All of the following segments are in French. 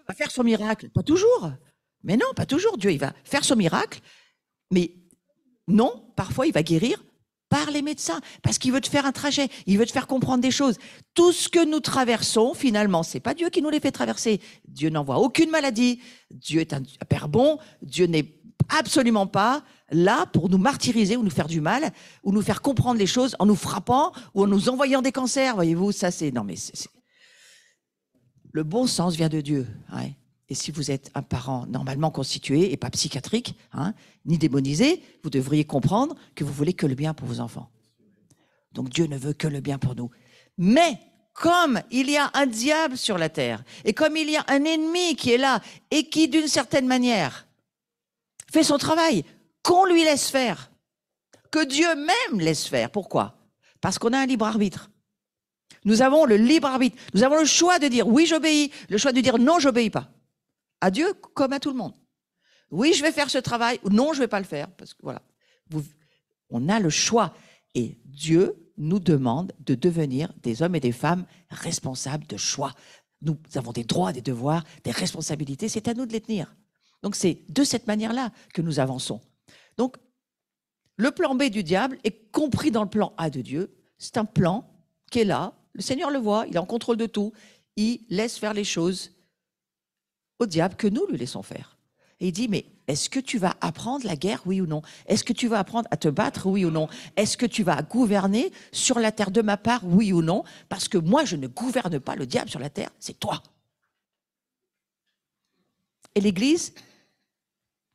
va faire son miracle. Pas toujours. Mais non, pas toujours. Dieu, il va faire son miracle. Mais non, parfois, il va guérir par les médecins. Parce qu'il veut te faire un trajet. Il veut te faire comprendre des choses. Tout ce que nous traversons, finalement, c'est pas Dieu qui nous les fait traverser. Dieu n'envoie aucune maladie. Dieu est un Père bon. Dieu n'est absolument pas là pour nous martyriser ou nous faire du mal ou nous faire comprendre les choses en nous frappant ou en nous envoyant des cancers. Voyez-vous, ça c'est... Non mais c'est... Le bon sens vient de Dieu. Ouais. Et si vous êtes un parent normalement constitué et pas psychiatrique, ni démonisé, vous devriez comprendre que vous voulez que le bien pour vos enfants. Donc Dieu ne veut que le bien pour nous. Mais comme il y a un diable sur la terre et comme il y a un ennemi qui est là et qui d'une certaine manière fait son travail, qu'on lui laisse faire, que Dieu même laisse faire. Pourquoi? Parce qu'on a un libre arbitre. Nous avons le libre arbitre. Nous avons le choix de dire oui, j'obéis, le choix de dire non, j'obéis pas. À Dieu comme à tout le monde. Oui, je vais faire ce travail, ou non, je vais pas le faire. Parce que voilà, on a le choix. Et Dieu nous demande de devenir des hommes et des femmes responsables de choix. Nous avons des droits, des devoirs, des responsabilités. C'est à nous de les tenir. Donc c'est de cette manière-là que nous avançons. Donc le plan B du diable est compris dans le plan A de Dieu. C'est un plan qui est là. Le Seigneur le voit, il est en contrôle de tout. Il laisse faire les choses au diable que nous lui laissons faire. Et il dit, mais est-ce que tu vas apprendre la guerre, oui ou non? Est-ce que tu vas apprendre à te battre, oui ou non? Est-ce que tu vas gouverner sur la terre de ma part, oui ou non? Parce que moi, je ne gouverne pas le diable sur la terre, c'est toi. Et l'Église,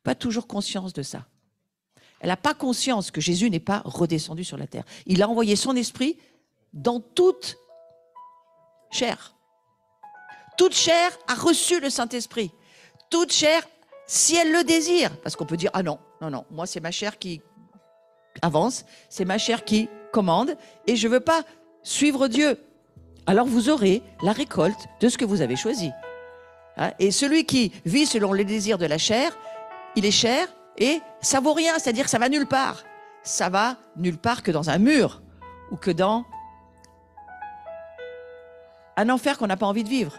pas toujours conscience de ça. Elle n'a pas conscience que Jésus n'est pas redescendu sur la terre. Il a envoyé son esprit dans toute chair. Toute chair a reçu le Saint-Esprit. Toute chair, si elle le désire, parce qu'on peut dire, ah non, non, non, moi c'est ma chair qui avance, c'est ma chair qui commande, et je ne veux pas suivre Dieu. Alors vous aurez la récolte de ce que vous avez choisi. Et celui qui vit selon les désirs de la chair, il est chair et ça vaut rien, c'est-à-dire que ça va nulle part. Ça va nulle part que dans un mur ou que dans un enfer qu'on n'a pas envie de vivre.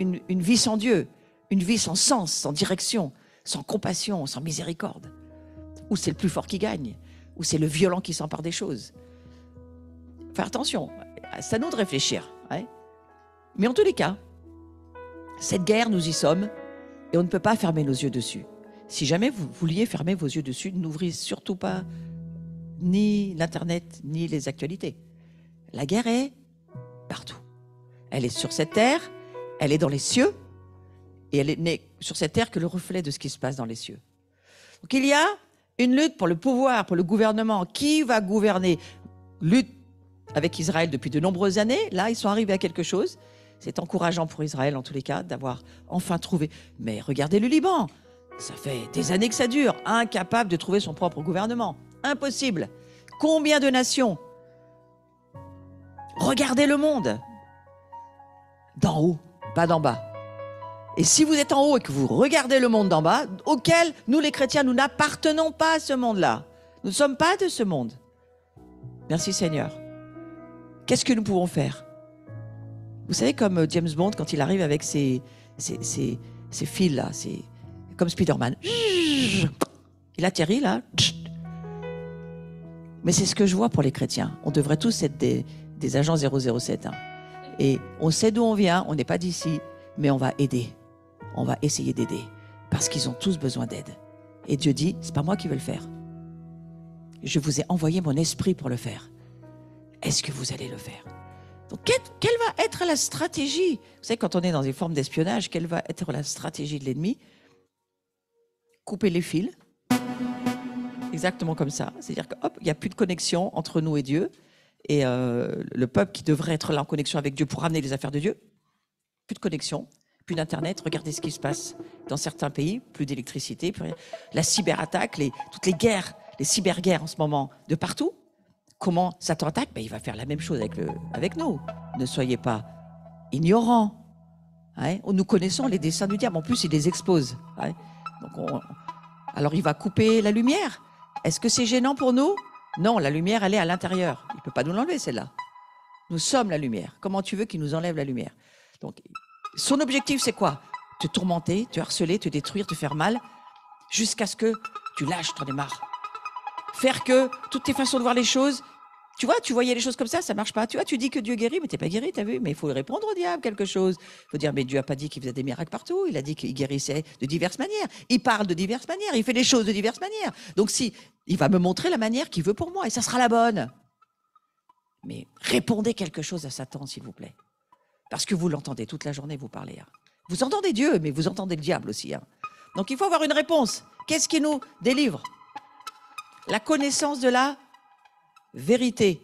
Une vie sans Dieu, une vie sans sens, sans direction, sans compassion, sans miséricorde. Où c'est le plus fort qui gagne, où c'est le violent qui s'empare des choses. Faire attention, c'est à nous de réfléchir. Mais en tous les cas, cette guerre, nous y sommes et on ne peut pas fermer nos yeux dessus. Si jamais vous vouliez fermer vos yeux dessus, n'ouvrez surtout pas ni l'Internet, ni les actualités. La guerre est partout. Elle est sur cette terre, elle est dans les cieux, et elle n'est sur cette terre que le reflet de ce qui se passe dans les cieux. Donc il y a une lutte pour le pouvoir, pour le gouvernement. Qui va gouverner? Lutte avec Israël depuis de nombreuses années. Là, ils sont arrivés à quelque chose. C'est encourageant pour Israël, en tous les cas, d'avoir enfin trouvé. Mais regardez le Liban. Ça fait des années que ça dure. Incapable de trouver son propre gouvernement. Impossible. Combien de nations? Regardez le monde. D'en haut, pas d'en bas. Et si vous êtes en haut et que vous regardez le monde d'en bas, auquel nous les chrétiens, nous n'appartenons pas à ce monde-là. Nous ne sommes pas de ce monde. Merci Seigneur. Qu'est-ce que nous pouvons faire? Vous savez, comme James Bond, quand il arrive avec ses fils-là, comme Spider-Man. Il atterrit là. Mais c'est ce que je vois pour les chrétiens. On devrait tous être des agents 007. Et on sait d'où on vient, on n'est pas d'ici, mais on va aider. On va essayer d'aider. Parce qu'ils ont tous besoin d'aide. Et Dieu dit, c'est pas moi qui veux le faire. Je vous ai envoyé mon esprit pour le faire. Est-ce que vous allez le faire? Donc, quelle va être la stratégie? Vous savez, quand on est dans des formes d'espionnage, quelle va être la stratégie de l'ennemi? Couper les fils. Exactement comme ça. C'est-à-dire qu'il n'y a plus de connexion entre nous et Dieu. Et le peuple qui devrait être là en connexion avec Dieu pour ramener les affaires de Dieu, plus de connexion, plus d'Internet. Regardez ce qui se passe dans certains pays, plus d'électricité, plus rien. La cyberattaque, toutes les guerres, les cyberguerres en ce moment, de partout. Comment Satan attaque? Il va faire la même chose avec nous. Ne soyez pas ignorants. Nous connaissons les desseins du diable. En plus, il les expose. Donc alors, il va couper la lumière. Est-ce que c'est gênant pour nous? Non, la lumière, elle est à l'intérieur. Il ne peut pas nous l'enlever, celle-là. Nous sommes la lumière. Comment tu veux qu'il nous enlève la lumière? Donc, son objectif, c'est quoi? te tourmenter, te harceler, te détruire, te faire mal, jusqu'à ce que tu lâches, t'en aies marre. Faire que toutes tes façons de voir les choses, tu vois, tu voyais les choses comme ça marche pas. Tu vois, tu dis que Dieu guérit, mais t'es pas guéri, t'as vu? Mais il faut répondre au diable quelque chose. Il faut dire, mais Dieu a pas dit qu'il faisait des miracles partout. Il a dit qu'il guérissait de diverses manières. Il parle de diverses manières. Il fait les choses de diverses manières. Donc si, il va me montrer la manière qu'il veut pour moi et ça sera la bonne. Mais répondez quelque chose à Satan, s'il vous plaît. Parce que vous l'entendez toute la journée, vous parlez. Hein. Vous entendez Dieu, mais vous entendez le diable aussi. Hein. Donc il faut avoir une réponse. Qu'est-ce qui nous délivre? La connaissance de la vérité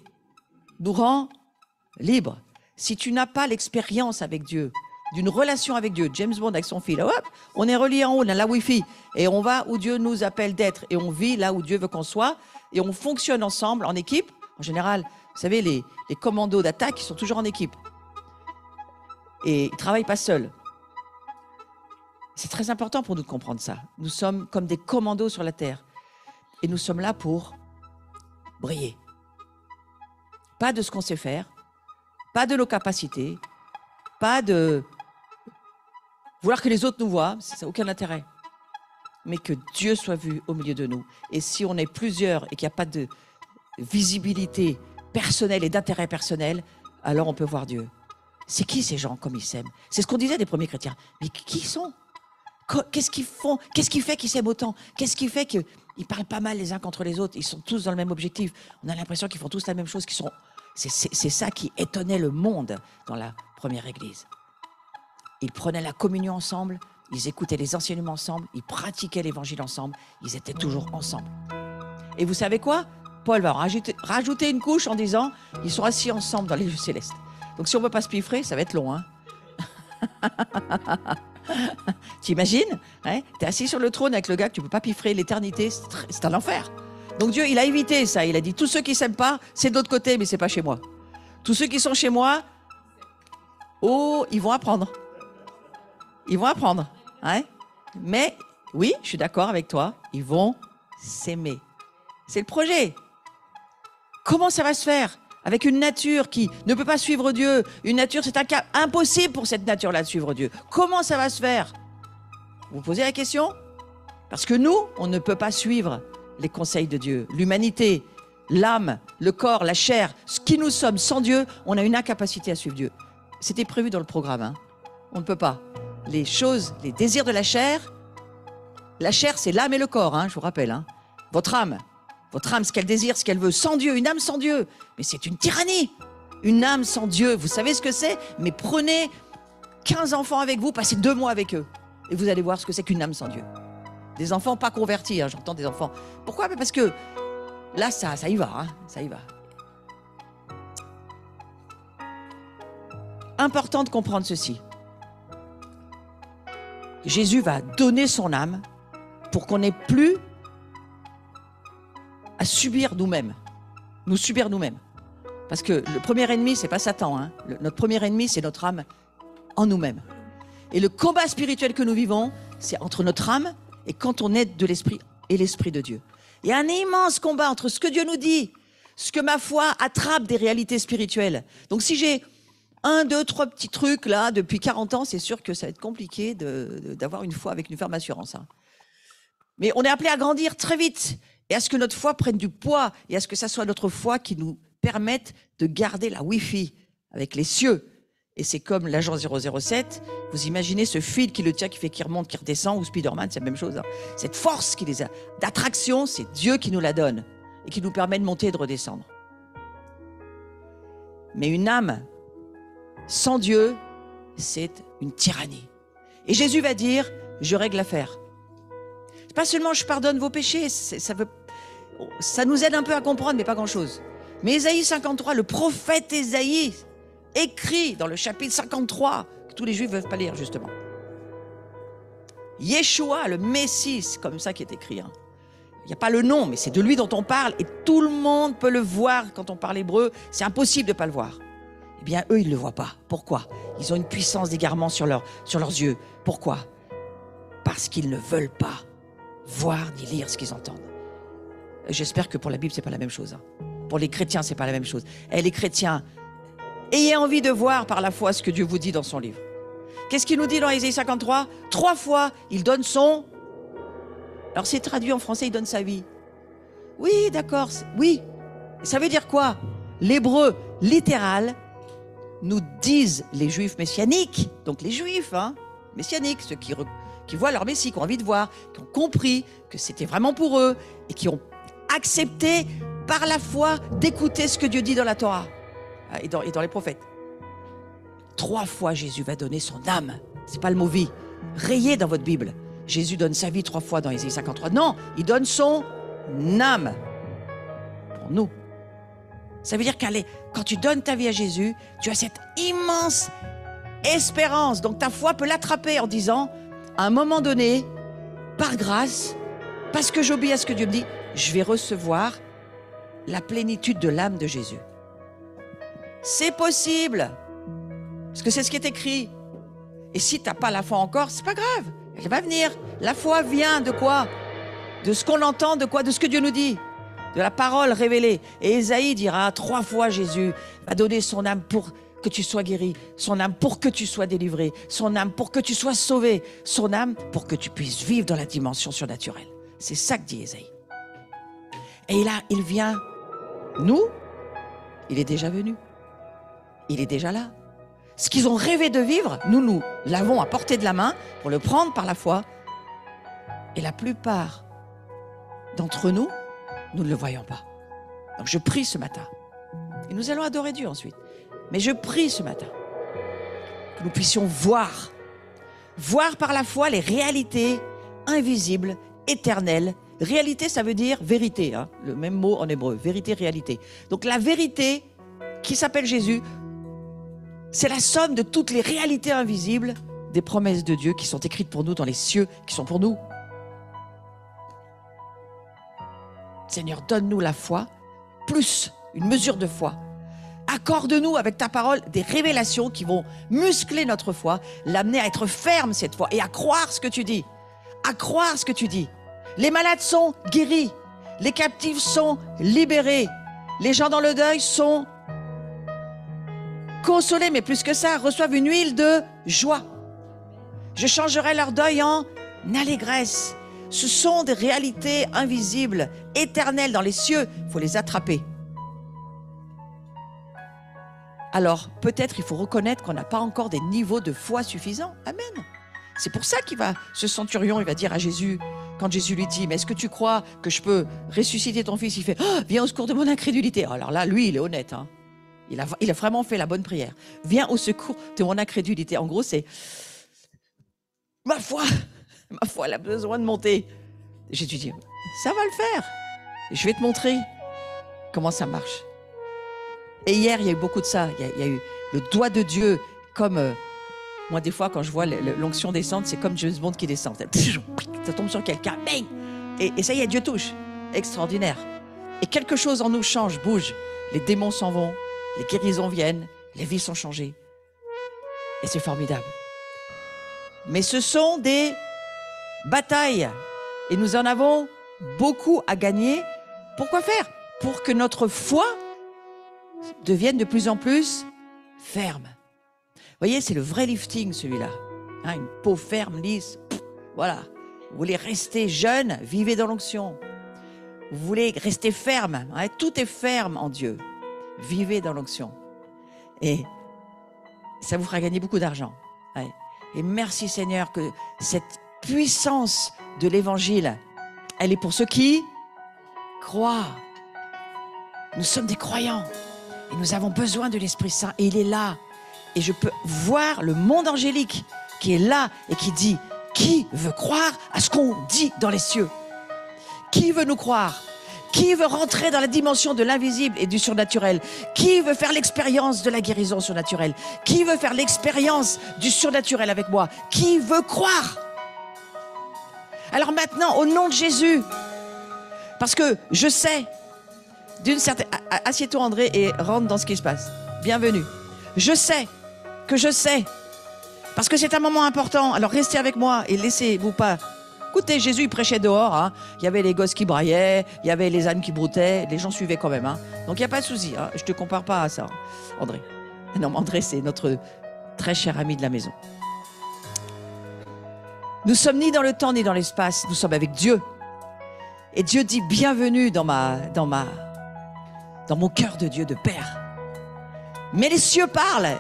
nous rend libres. Si tu n'as pas l'expérience avec Dieu, d'une relation avec Dieu, James Bond avec son fil, hop, on est relié en haut, on a la Wi-Fi, et on va où Dieu nous appelle d'être, et on vit là où Dieu veut qu'on soit, et on fonctionne ensemble, en équipe. En général, vous savez, les commandos d'attaque, ils sont toujours en équipe. Et ils ne travaillent pas seuls. C'est très important pour nous de comprendre ça. Nous sommes comme des commandos sur la terre. Et nous sommes là pour briller. Pas de ce qu'on sait faire, pas de nos capacités, pas de vouloir que les autres nous voient, ça n'a aucun intérêt. Mais que Dieu soit vu au milieu de nous. Et si on est plusieurs et qu'il n'y a pas de visibilité personnelle et d'intérêt personnel, alors on peut voir Dieu. C'est qui ces gens comme ils s'aiment? C'est ce qu'on disait des premiers chrétiens. Mais qui sont? Qu'est-ce qu'ils font? Qu'est-ce qui fait qu'ils s'aiment autant? Qu'est-ce qui fait qu'ils ne parlent pas mal les uns contre les autres? Ils sont tous dans le même objectif. On a l'impression qu'ils font tous la même chose. C'est ça qui étonnait le monde dans la première église. Ils prenaient la communion ensemble, ils écoutaient les enseignements ensemble, ils pratiquaient l'évangile ensemble, ils étaient toujours ensemble. Et vous savez quoi? Paul va rajouter une couche en disant ils sont assis ensemble dans les lieux célestes. Donc si on ne veut pas se piffrer, ça va être long. Hein. T'imagines hein? Tu es assis sur le trône avec le gars que tu ne peux pas piffrer l'éternité, c'est un enfer. Donc Dieu, il a évité ça. Il a dit, tous ceux qui ne s'aiment pas, c'est de l'autre côté, mais ce n'est pas chez moi. Tous ceux qui sont chez moi, oh, ils vont apprendre. Ils vont apprendre. Hein? Mais, oui, je suis d'accord avec toi, ils vont s'aimer. C'est le projet. Comment ça va se faire? Avec une nature qui ne peut pas suivre Dieu. Une nature, c'est impossible pour cette nature-là de suivre Dieu. Comment ça va se faire? Vous posez la question? Parce que nous, on ne peut pas suivre les conseils de Dieu. L'humanité, l'âme, le corps, la chair, ce qui nous sommes sans Dieu, on a une incapacité à suivre Dieu. C'était prévu dans le programme. Hein. On ne peut pas. Les choses, les désirs de la chair, c'est l'âme et le corps, hein, je vous rappelle. Hein. Votre âme, ce qu'elle désire, ce qu'elle veut, sans Dieu, une âme sans Dieu. Mais c'est une tyrannie. Une âme sans Dieu, vous savez ce que c'est? Mais prenez 15 enfants avec vous, passez 2 mois avec eux. Et vous allez voir ce que c'est qu'une âme sans Dieu. Des enfants pas convertis, hein, j'entends des enfants. Pourquoi? Parce que là, ça y va, hein, ça y va. Important de comprendre ceci. Jésus va donner son âme pour qu'on n'ait plus à subir nous-mêmes. Nous subir nous-mêmes. Parce que le premier ennemi, c'est pas Satan. Hein. Notre premier ennemi, c'est notre âme en nous-mêmes. Et le combat spirituel que nous vivons, c'est entre notre âme et quand on est de l'esprit et l'esprit de Dieu. Il y a un immense combat entre ce que Dieu nous dit, ce que ma foi attrape des réalités spirituelles. Donc si j'ai 1, 2, 3 petits trucs là depuis 40 ans, c'est sûr que ça va être compliqué d'avoir une foi avec une ferme assurance. Hein. Mais on est appelé à grandir très vite et à ce que notre foi prenne du poids et à ce que ça soit notre foi qui nous permette de garder la Wi-Fi avec les cieux. Et c'est comme l'agent 007, vous imaginez ce fil qui le tient, qui fait qu'il remonte, qui redescend, ou Spider-Man, c'est la même chose. Hein. Cette force qui les a d'attraction, c'est Dieu qui nous la donne et qui nous permet de monter et de redescendre. Mais une âme sans Dieu, c'est une tyrannie. Et Jésus va dire, je règle l'affaire. C'est pas seulement je pardonne vos péchés, ça nous aide un peu à comprendre, mais pas grand-chose. Mais Ésaïe 53, le prophète Ésaïe, écrit dans le chapitre 53, que tous les Juifs ne veulent pas lire, justement. Yeshua, le Messie, c'est comme ça qui est écrit. Hein. Il n'y a pas le nom, mais c'est de lui dont on parle, et tout le monde peut le voir quand on parle hébreu. C'est impossible de ne pas le voir. Eh bien, eux, ils ne le voient pas. Pourquoi? Ils ont une puissance d'égarement sur leurs yeux. Pourquoi? Parce qu'ils ne veulent pas voir ni lire ce qu'ils entendent. J'espère que pour la Bible, ce n'est pas la même chose. Hein. Pour les chrétiens, ce n'est pas la même chose. Et les chrétiens, ayez envie de voir par la foi ce que Dieu vous dit dans son livre. Qu'est-ce qu'il nous dit dans Ésaïe 53? 3 fois, il donne son... Alors c'est traduit en français, il donne sa vie. Oui, d'accord, oui. Ça veut dire quoi? L'hébreu littéral nous disent les juifs messianiques, donc les juifs messianiques, ceux qui voient leur messie, qui ont envie de voir, qui ont compris que c'était vraiment pour eux et qui ont accepté par la foi d'écouter ce que Dieu dit dans la Torah et dans les prophètes. 3 fois Jésus va donner son âme. C'est pas le mot vie. Rayez dans votre Bible. Jésus donne sa vie 3 fois dans Ésaïe 53. Non, il donne son âme pour nous. Ça veut dire quand tu donnes ta vie à Jésus, tu as cette immense espérance. Donc ta foi peut l'attraper en disant, à un moment donné, par grâce, parce que j'obéis à ce que Dieu me dit, je vais recevoir la plénitude de l'âme de Jésus. C'est possible. Parce que c'est ce qui est écrit. Et si tu n'as pas la foi encore, c'est pas grave. Elle va venir. La foi vient de quoi? De ce qu'on entend, de quoi? De ce que Dieu nous dit. De la parole révélée. Et Ésaïe dira 3 fois Jésus va donner son âme pour que tu sois guéri, son âme pour que tu sois délivré, son âme pour que tu sois sauvé, son âme pour que tu puisses vivre dans la dimension surnaturelle. C'est ça que dit Ésaïe. Et là, il vient. Nous, il est déjà venu. Il est déjà là. Ce qu'ils ont rêvé de vivre, nous l'avons à portée de la main pour le prendre par la foi. Et la plupart d'entre nous, nous ne le voyons pas. Donc je prie ce matin. Et nous allons adorer Dieu ensuite. Mais je prie ce matin que nous puissions voir par la foi les réalités invisibles, éternelles. Réalité, ça veut dire vérité, le même mot en hébreu, vérité, réalité. Donc la vérité qui s'appelle Jésus, c'est la somme de toutes les réalités invisibles des promesses de Dieu qui sont écrites pour nous dans les cieux, qui sont pour nous. Seigneur, donne-nous la foi, plus une mesure de foi. Accorde-nous avec ta parole des révélations qui vont muscler notre foi, l'amener à être ferme cette fois et à croire ce que tu dis. À croire ce que tu dis. Les malades sont guéris, les captifs sont libérés, les gens dans le deuil sont consolés, mais plus que ça, reçoivent une huile de joie. Je changerai leur deuil en allégresse. Ce sont des réalités invisibles, éternelles dans les cieux. Il faut les attraper. Alors, peut-être il faut reconnaître qu'on n'a pas encore des niveaux de foi suffisants. Amen. C'est pour ça ce centurion, il va dire à Jésus, quand Jésus lui dit, mais est-ce que tu crois que je peux ressusciter ton fils? Il fait, oh, viens au secours de mon incrédulité. Alors là, lui, il est honnête. Il a vraiment fait la bonne prière. Viens au secours de mon incrédulité. En gros, c'est ma foi, elle a besoin de monter. Jésus dit, ça va le faire. Je vais te montrer comment ça marche. Et hier, il y a eu beaucoup de ça. Il y a eu le doigt de Dieu, comme moi, des fois, quand je vois l'onction descendre, c'est comme James Bond qui descend. Ça tombe sur quelqu'un, bang! Et ça y est, Dieu touche. Extraordinaire. Et quelque chose en nous change, bouge. Les démons s'en vont, les guérisons viennent, les vies sont changées. Et c'est formidable. Mais ce sont des batailles. Et nous en avons beaucoup à gagner. Pourquoi faire? Pour que notre foi devienne de plus en plus ferme. Vous voyez, c'est le vrai lifting, celui-là. Une peau ferme, lisse. Voilà. Vous voulez rester jeune, vivez dans l'onction. Vous voulez rester ferme. Tout est ferme en Dieu. Vivez dans l'onction. Et ça vous fera gagner beaucoup d'argent. Et merci Seigneur que cette puissance de l'évangile, elle est pour ceux qui croient. Nous sommes des croyants. Et nous avons besoin de l'Esprit Saint. Et il est là. Et je peux voir le monde angélique qui est là et qui dit, qui veut croire à ce qu'on dit dans les cieux? Qui veut nous croire? Qui veut rentrer dans la dimension de l'invisible et du surnaturel? Qui veut faire l'expérience de la guérison surnaturelle? Qui veut faire l'expérience du surnaturel avec moi? Qui veut croire? Alors maintenant, au nom de Jésus, parce que je sais, d'une certaine... Assieds-toi André et rentre dans ce qui se passe. Bienvenue. Je sais, parce que c'est un moment important. Alors restez avec moi et laissez-vous pas... Écoutez, Jésus il prêchait dehors. Il y avait les gosses qui braillaient, il y avait les ânes qui broutaient, les gens suivaient quand même. Donc il n'y a pas de souci. Je ne te compare pas à ça, André. Non, André, c'est notre très cher ami de la maison. Nous sommes ni dans le temps ni dans l'espace, nous sommes avec Dieu. Et Dieu dit bienvenue dans mon cœur de Dieu, de Père. Mais les cieux parlent.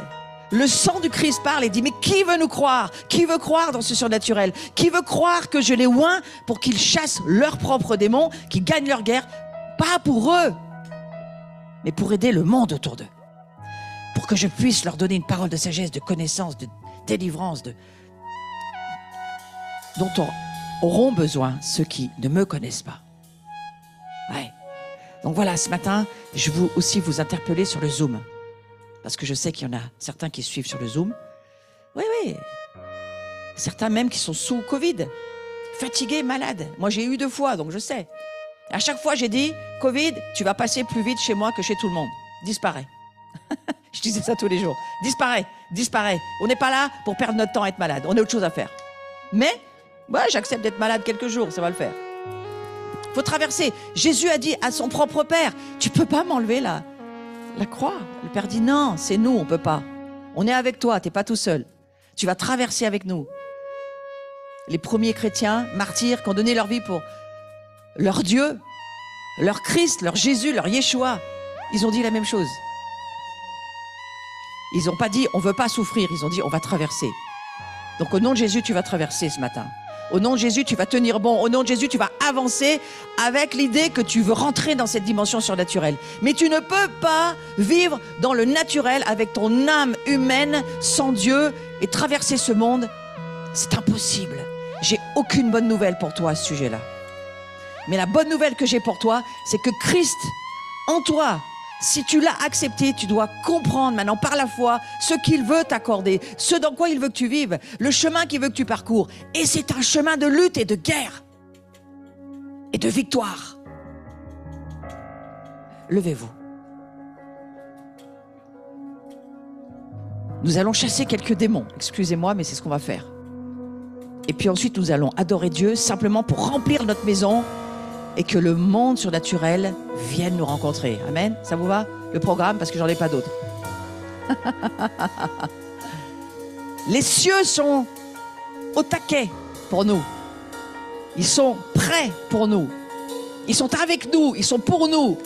Le sang du Christ parle et dit, mais qui veut nous croire? Qui veut croire dans ce surnaturel? Qui veut croire que je les oins pour qu'ils chassent leurs propres démons, qu'ils gagnent leur guerre? Pas pour eux, mais pour aider le monde autour d'eux. Pour que je puisse leur donner une parole de sagesse, de connaissance, de délivrance, dont auront besoin ceux qui ne me connaissent pas. Ouais. Donc voilà, ce matin, je veux aussi vous interpeller sur le Zoom. Parce que je sais qu'il y en a certains qui suivent sur le Zoom. Oui, oui. Certains même qui sont sous Covid, fatigués, malades. Moi, j'ai eu 2 fois, donc je sais. À chaque fois, j'ai dit, Covid, tu vas passer plus vite chez moi que chez tout le monde. Disparaît. Je disais ça tous les jours. Disparaît, disparaît. On n'est pas là pour perdre notre temps à être malade. On a autre chose à faire. Mais, j'accepte d'être malade quelques jours, ça va le faire. Il faut traverser. Jésus a dit à son propre Père, tu peux pas m'enlever la croix. Le Père dit non, c'est nous, on peut pas. On est avec toi, t'es pas tout seul. Tu vas traverser avec nous. Les premiers chrétiens, martyrs, qui ont donné leur vie pour leur Dieu, leur Christ, leur Jésus, leur Yeshua, ils ont dit la même chose. Ils n'ont pas dit on veut pas souffrir, ils ont dit on va traverser. Donc au nom de Jésus, tu vas traverser ce matin. Au nom de Jésus, tu vas tenir bon. Au nom de Jésus, tu vas avancer avec l'idée que tu veux rentrer dans cette dimension surnaturelle. Mais tu ne peux pas vivre dans le naturel avec ton âme humaine sans Dieu et traverser ce monde. C'est impossible. J'ai aucune bonne nouvelle pour toi à ce sujet-là. Mais la bonne nouvelle que j'ai pour toi, c'est que Christ, en toi, si tu l'as accepté, tu dois comprendre maintenant par la foi ce qu'il veut t'accorder, ce dans quoi il veut que tu vives, le chemin qu'il veut que tu parcours. Et c'est un chemin de lutte et de guerre et de victoire. Levez-vous. Nous allons chasser quelques démons. Excusez-moi, mais c'est ce qu'on va faire. Et puis ensuite, nous allons adorer Dieu simplement pour remplir notre maison et que le monde surnaturel vienne nous rencontrer. Amen. Ça vous va, le programme? Parce que j'en ai pas d'autres. Les cieux sont au taquet pour nous. Ils sont prêts pour nous. Ils sont avec nous. Ils sont pour nous.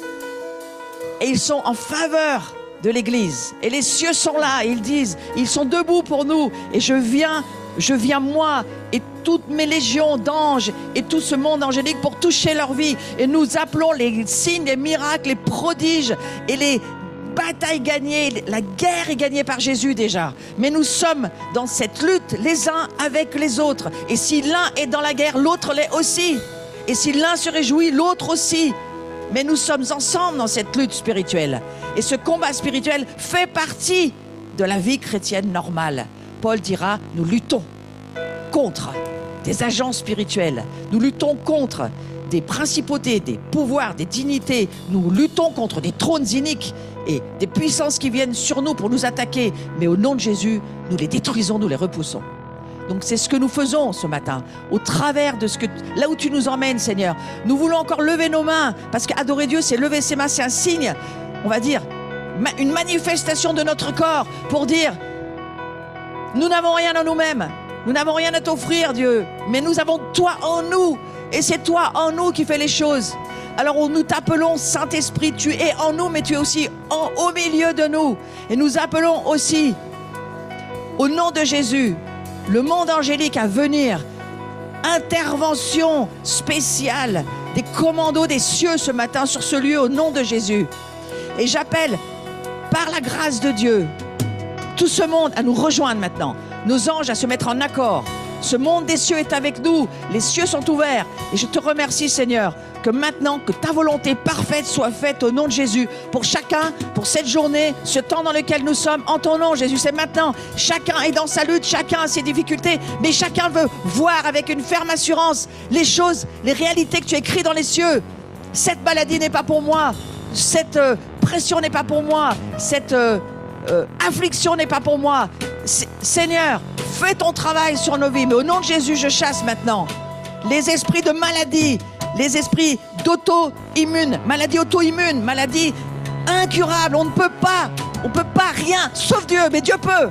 Et ils sont en faveur de l'Église. Et les cieux sont là. Et ils disent, ils sont debout pour nous. Et je viens moi et toutes mes légions d'anges et tout ce monde angélique pour toucher leur vie. Et nous appelons les signes, les miracles, les prodiges et les batailles gagnées. La guerre est gagnée par Jésus déjà. Mais nous sommes dans cette lutte les uns avec les autres. Et si l'un est dans la guerre, l'autre l'est aussi. Et si l'un se réjouit, l'autre aussi. Mais nous sommes ensemble dans cette lutte spirituelle. Et ce combat spirituel fait partie de la vie chrétienne normale. Paul dira, nous luttons contre des agents spirituels. Nous luttons contre des principautés, des pouvoirs, des dignités. Nous luttons contre des trônes iniques et des puissances qui viennent sur nous pour nous attaquer. Mais au nom de Jésus, nous les détruisons, nous les repoussons. Donc c'est ce que nous faisons ce matin, au travers de là où tu nous emmènes, Seigneur. Nous voulons encore lever nos mains, parce qu'adorer Dieu, c'est lever ses mains, c'est un signe, on va dire, une manifestation de notre corps pour dire, nous n'avons rien en nous-mêmes, nous n'avons rien à t'offrir, Dieu, mais nous avons toi en nous, et c'est toi en nous qui fais les choses. Alors nous t'appelons Saint-Esprit, tu es en nous, mais tu es aussi au milieu de nous. Et nous appelons aussi, au nom de Jésus, le monde angélique à venir. Intervention spéciale des commandos des cieux ce matin sur ce lieu au nom de Jésus. Et j'appelle, par la grâce de Dieu, tout ce monde à nous rejoindre maintenant. Nos anges à se mettre en accord. Ce monde des cieux est avec nous. Les cieux sont ouverts. Et je te remercie, Seigneur, que maintenant, que ta volonté parfaite soit faite au nom de Jésus. Pour chacun, pour cette journée, ce temps dans lequel nous sommes, en ton nom, Jésus, c'est maintenant. Chacun est dans sa lutte, chacun a ses difficultés, mais chacun veut voir avec une ferme assurance les choses, les réalités que tu écris dans les cieux. Cette maladie n'est pas pour moi. Cette pression n'est pas pour moi. Cette affliction n'est pas pour moi. Seigneur, fais ton travail sur nos vies. Mais au nom de Jésus, je chasse maintenant les esprits de maladie, les esprits d'auto-immune, maladie auto-immune, maladie incurable. On ne peut pas rien, sauf Dieu, mais Dieu peut.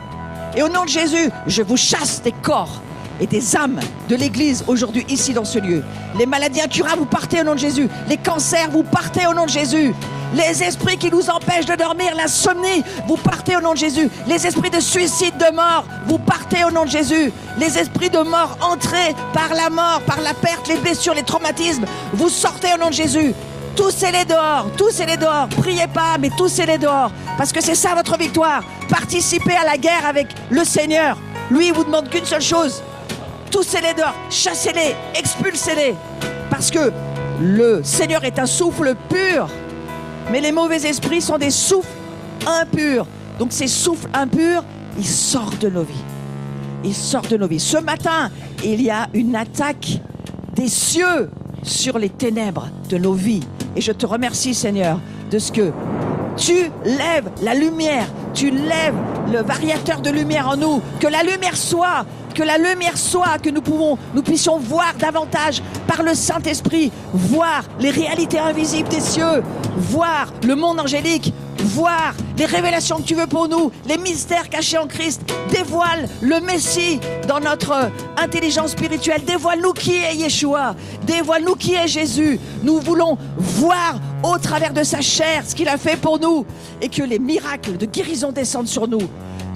Et au nom de Jésus, je vous chasse des corps. et des âmes de l'Église aujourd'hui, ici dans ce lieu. Les maladies incurables, vous partez au nom de Jésus. Les cancers, vous partez au nom de Jésus. Les esprits qui nous empêchent de dormir, l'insomnie, vous partez au nom de Jésus. Les esprits de suicide, de mort, vous partez au nom de Jésus. Les esprits de mort entrés par la mort, par la perte, les blessures, les traumatismes, vous sortez au nom de Jésus. Toussez-les dehors, toussez-les dehors. Priez pas, mais toussez-les dehors. Parce que c'est ça votre victoire. Participez à la guerre avec le Seigneur. Lui, il vous demande qu'une seule chose. Toussez-les dehors, chassez-les, expulsez-les. Parce que le Seigneur est un souffle pur. Mais les mauvais esprits sont des souffles impurs. Donc ces souffles impurs, ils sortent de nos vies. Ils sortent de nos vies. Ce matin, il y a une attaque des cieux sur les ténèbres de nos vies. Et je te remercie, Seigneur, de ce que tu lèves la lumière, tu lèves le variateur de lumière en nous. Que la lumière soit, que nous puissions voir davantage par le Saint-Esprit, voir les réalités invisibles des cieux, voir le monde angélique, voir les révélations que tu veux pour nous, les mystères cachés en Christ. Dévoile le Messie dans notre intelligence spirituelle. Dévoile-nous qui est Yeshua. Dévoile-nous qui est Jésus. Nous voulons voir au travers de sa chair ce qu'il a fait pour nous et que les miracles de guérison descendent sur nous.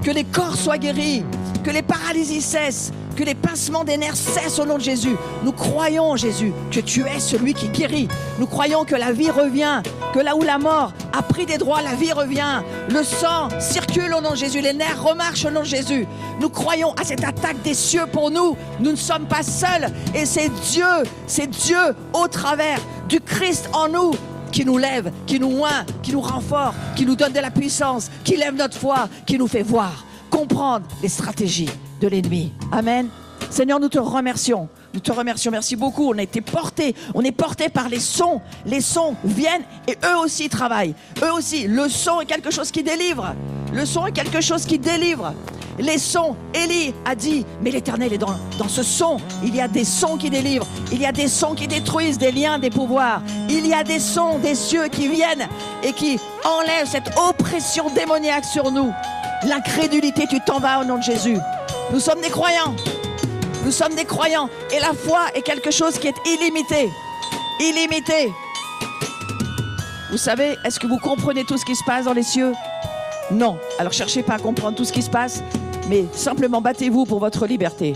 Que les corps soient guéris, que les paralysies cessent, que les pincements des nerfs cessent au nom de Jésus. Nous croyons, Jésus, que tu es celui qui guérit. Nous croyons que la vie revient, que là où la mort a pris des droits, la vie revient. Le sang circule au nom de Jésus, les nerfs remarchent au nom de Jésus. Nous croyons à cette attaque des cieux pour nous. Nous ne sommes pas seuls et c'est Dieu au travers du Christ en nous qui nous lève, qui nous oint, qui nous rend fort, qui nous donne de la puissance, qui lève notre foi, qui nous fait voir, comprendre les stratégies de l'ennemi. Amen. Seigneur, nous te remercions. Nous te remercions. Merci beaucoup. On a été portés. On est portés par les sons. Les sons viennent et eux aussi travaillent. Eux aussi. Le son est quelque chose qui délivre. Le son est quelque chose qui délivre. Les sons, Élie a dit, mais l'Éternel est dans ce son. Il y a des sons qui délivrent. Il y a des sons qui détruisent des liens, des pouvoirs. Il y a des sons des cieux qui viennent et qui enlèvent cette oppression démoniaque sur nous. L'incrédulité, tu t'en vas au nom de Jésus. Nous sommes des croyants. Nous sommes des croyants. Et la foi est quelque chose qui est illimité. Illimité. Vous savez, est-ce que vous comprenez tout ce qui se passe dans les cieux? Non. Alors cherchez pas à comprendre tout ce qui se passe, mais simplement battez-vous pour votre liberté.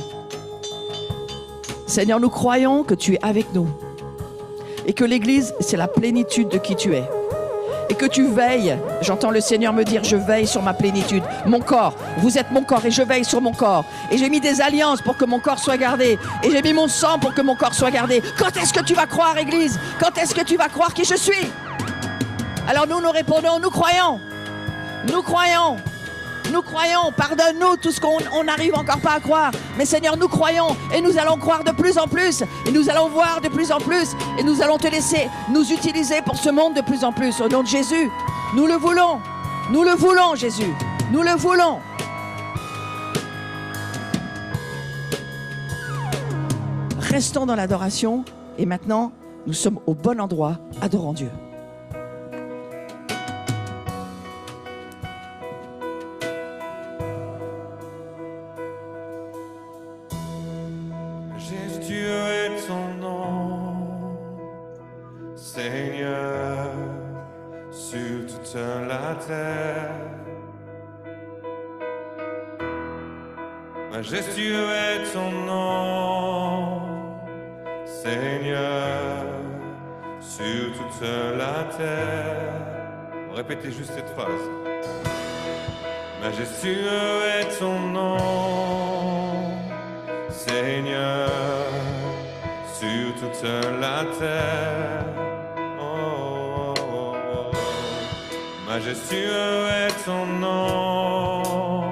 Seigneur, nous croyons que tu es avec nous. Et que l'Église, c'est la plénitude de qui tu es. Et que tu veilles, j'entends le Seigneur me dire, je veille sur ma plénitude, mon corps, vous êtes mon corps et je veille sur mon corps. Et j'ai mis des alliances pour que mon corps soit gardé. Et j'ai mis mon sang pour que mon corps soit gardé. Quand est-ce que tu vas croire, Église? Quand est-ce que tu vas croire qui je suis? Alors nous répondons, nous croyons. Nous croyons. Nous croyons, pardonne-nous tout ce qu'on n'arrive encore pas à croire. Mais Seigneur, nous croyons et nous allons croire de plus en plus. Et nous allons voir de plus en plus. Et nous allons te laisser nous utiliser pour ce monde de plus en plus. Au nom de Jésus, nous le voulons. Nous le voulons, Jésus. Nous le voulons. Restons dans l'adoration. Et maintenant, nous sommes au bon endroit. Adorons Dieu. Seigneur, sur toute la terre, majestueux est ton nom, Seigneur, sur toute la terre. Répétez juste cette phrase. Majestueux est ton nom, Seigneur, sur toute la terre. Majestueux est ton nom,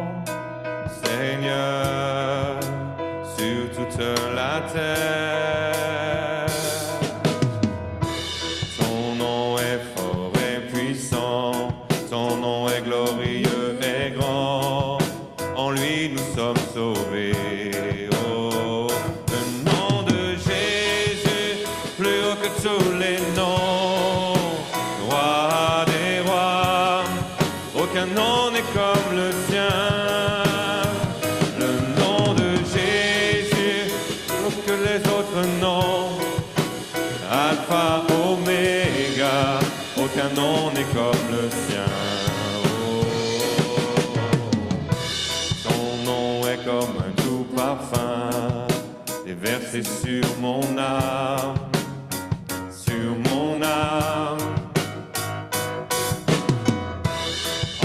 Seigneur, sur toute la terre. Ton nom est fort et puissant, ton nom est glorieux et grand, en lui nous sommes sauvés. Oh, le nom de Jésus, plus haut que tous les noms, roi des rois, aucun nom n'est comme le sien. Le nom de Jésus, que les autres noms. Alpha, Oméga, aucun nom n'est comme le sien. Son nom est comme un doux parfum, déversé sur mon âme, sur mon âme.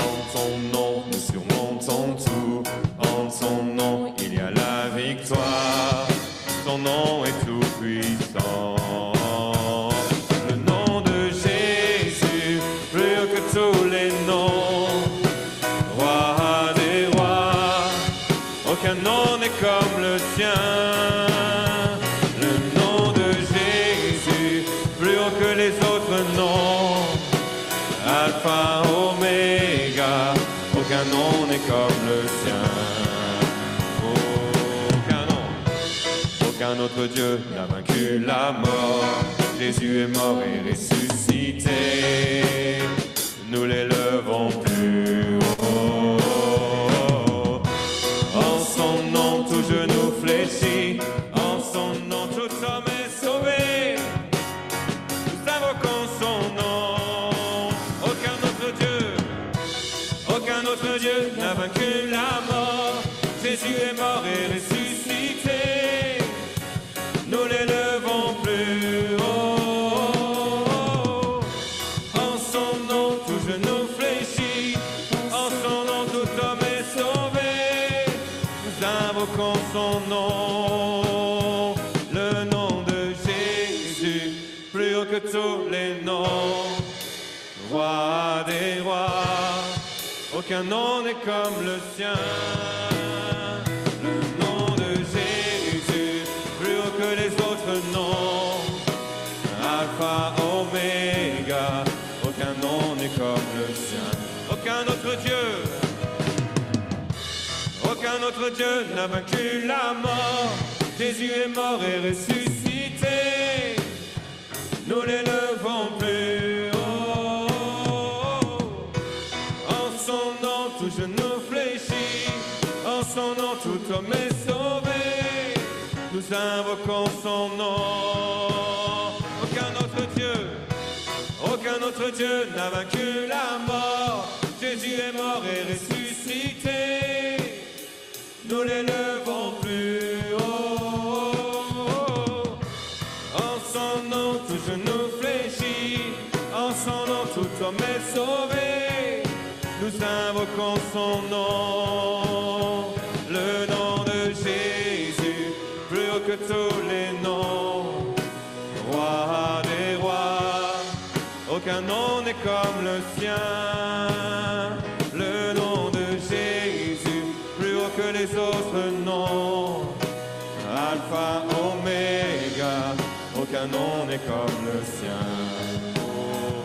En son nom, nous surmontons tout. En son nom, il y a la victoire. Son nom est tout puissant. Le nom de Jésus, plus haut que tous les noms. Roi des rois, aucun nom n'est comme le sien. Le nom de Jésus, plus haut que les autres noms. Alpha, Oméga, aucun nom n'est comme le sien. Aucun autre Dieu n'a vaincu la mort. Jésus est mort et ressuscité. Nous l'élevons plus haut. En son nom, tout genou fléchit. En son nom, tout homme est sauvé. Nous invoquons son nom. Aucun autre Dieu n'a vaincu la mort. Jésus est mort et ressuscité. Nous l'élevons plus haut. En son nom, tout genou fléchit. En son nom, tout homme est sauvé. Nous invoquons son nom. Le nom de Jésus, plus haut que tous les noms. Roi des rois, aucun nom n'est comme le sien. Les autres noms, Alpha, Oméga, aucun nom n'est comme le sien. Aucun autre Dieu n'a vaincu la mort. Jésus est mort et ressuscité. Nous l'élevons plus haut. En son nom, tout genou fléchit. En son nom, tout homme est sauvé. Nous invoquons son nom. Aucun autre Dieu n'a vaincu la mort. Jésus est mort et ressuscité. Nous l'élevons plus haut. En son nom, tout genou fléchit. En son nom, tout homme est sauvé. Nous invoquons son nom. Le nom de Jésus, plus haut que tous les noms. Roi des rois, aucun nom n'est comme le sien. Le nom de Jésus, plus haut que les autres noms. Alpha, Oméga, aucun nom n'est comme le sien. Oh,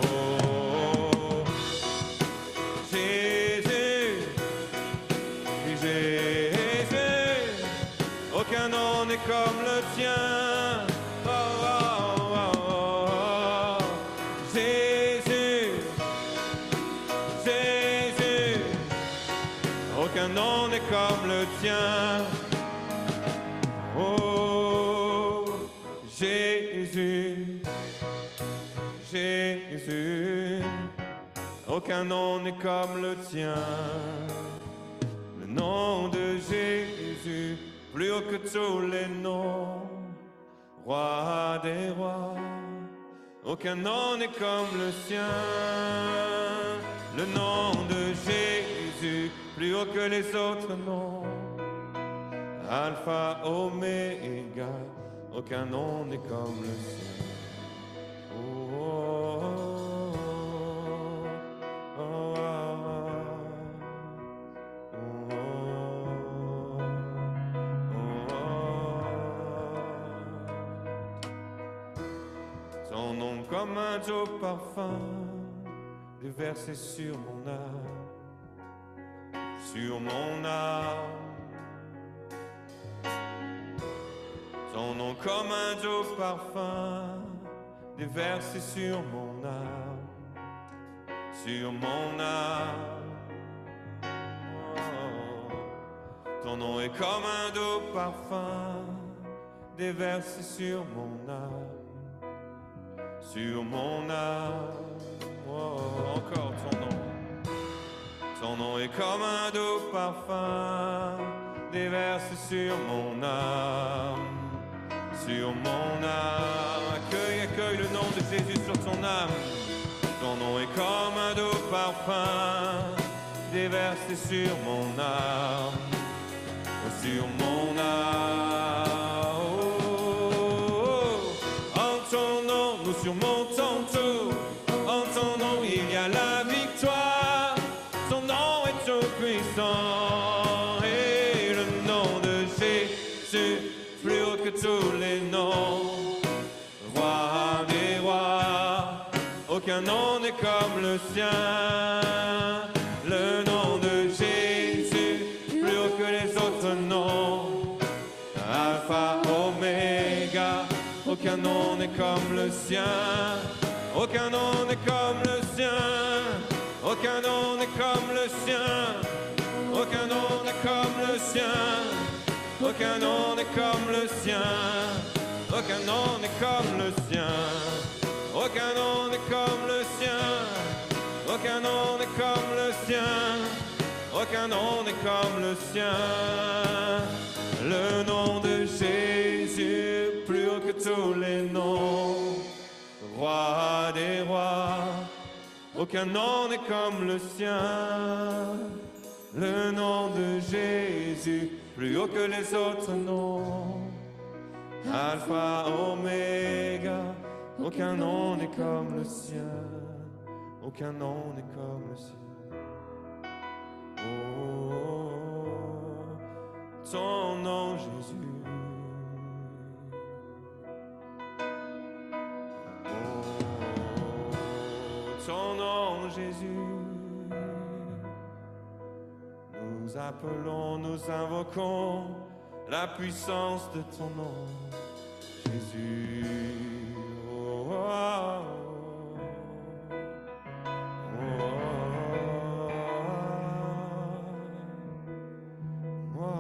oh, oh. Jésus, Jésus, aucun nom n'est comme le tien. Oh, oh, oh, oh. Jésus, Jésus, aucun nom n'est comme le tien. Oh, Jésus, Jésus, aucun nom n'est comme le tien. Le nom de Jésus, plus haut que tous les noms. Roi des rois, aucun nom n'est comme le sien. Le nom de Jésus, plus haut que les autres noms. Alpha, Oméga, aucun nom n'est comme le sien. Oh, oh, oh, oh, Son nom comme un doux parfum, déversé sur mon âme, sur mon âme. Son nom comme un doux parfum, déversé sur mon âme, sur mon âme. Oh, ton nom est comme un doux parfum, déversé sur mon âme. Sur mon âme, oh, encore ton nom. Ton nom est comme un doux parfum, déversé sur mon âme. Sur mon âme, accueille le nom de Jésus sur ton âme. Ton nom est comme un doux parfum, déversé sur mon âme. Oh, sur mon âme. Surmontons tout, en ton nom il y a la victoire, ton nom est tout puissant, et le nom de Jésus, plus haut que tous les noms, roi des rois, aucun nom n'est comme le sien, le nom de Jésus, plus haut que les autres noms, Alpha, Oméga. Aucun nom n'est comme le sien, aucun nom n'est comme le sien, aucun nom n'est comme le sien, aucun nom n'est comme le sien, aucun nom n'est comme le sien, aucun nom n'est comme le sien, aucun nom n'est comme le sien, aucun nom n'est comme le sien, aucun nom n'est comme le sien, le nom de Jésus, plus haut que tous les noms, roi des rois, aucun nom n'est comme le sien, le nom de Jésus, plus haut que les autres noms, Alpha, Oméga, aucun nom n'est comme le sien, aucun nom n'est comme le sien. Oh, ton nom Jésus. Ton nom Jésus, nous appelons, nous invoquons la puissance de ton nom, Jésus. Oh, oh, oh, oh,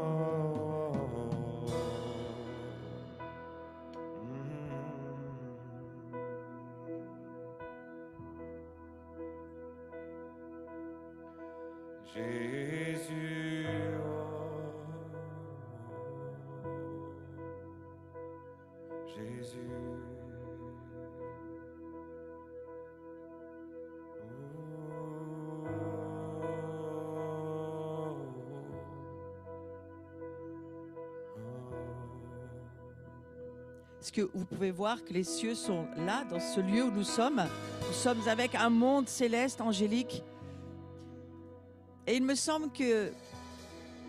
Jésus, Jésus, Est-ce que vous pouvez voir que les cieux sont là, dans ce lieu où nous sommes? Nous sommes avec un monde céleste, angélique. Et il me semble que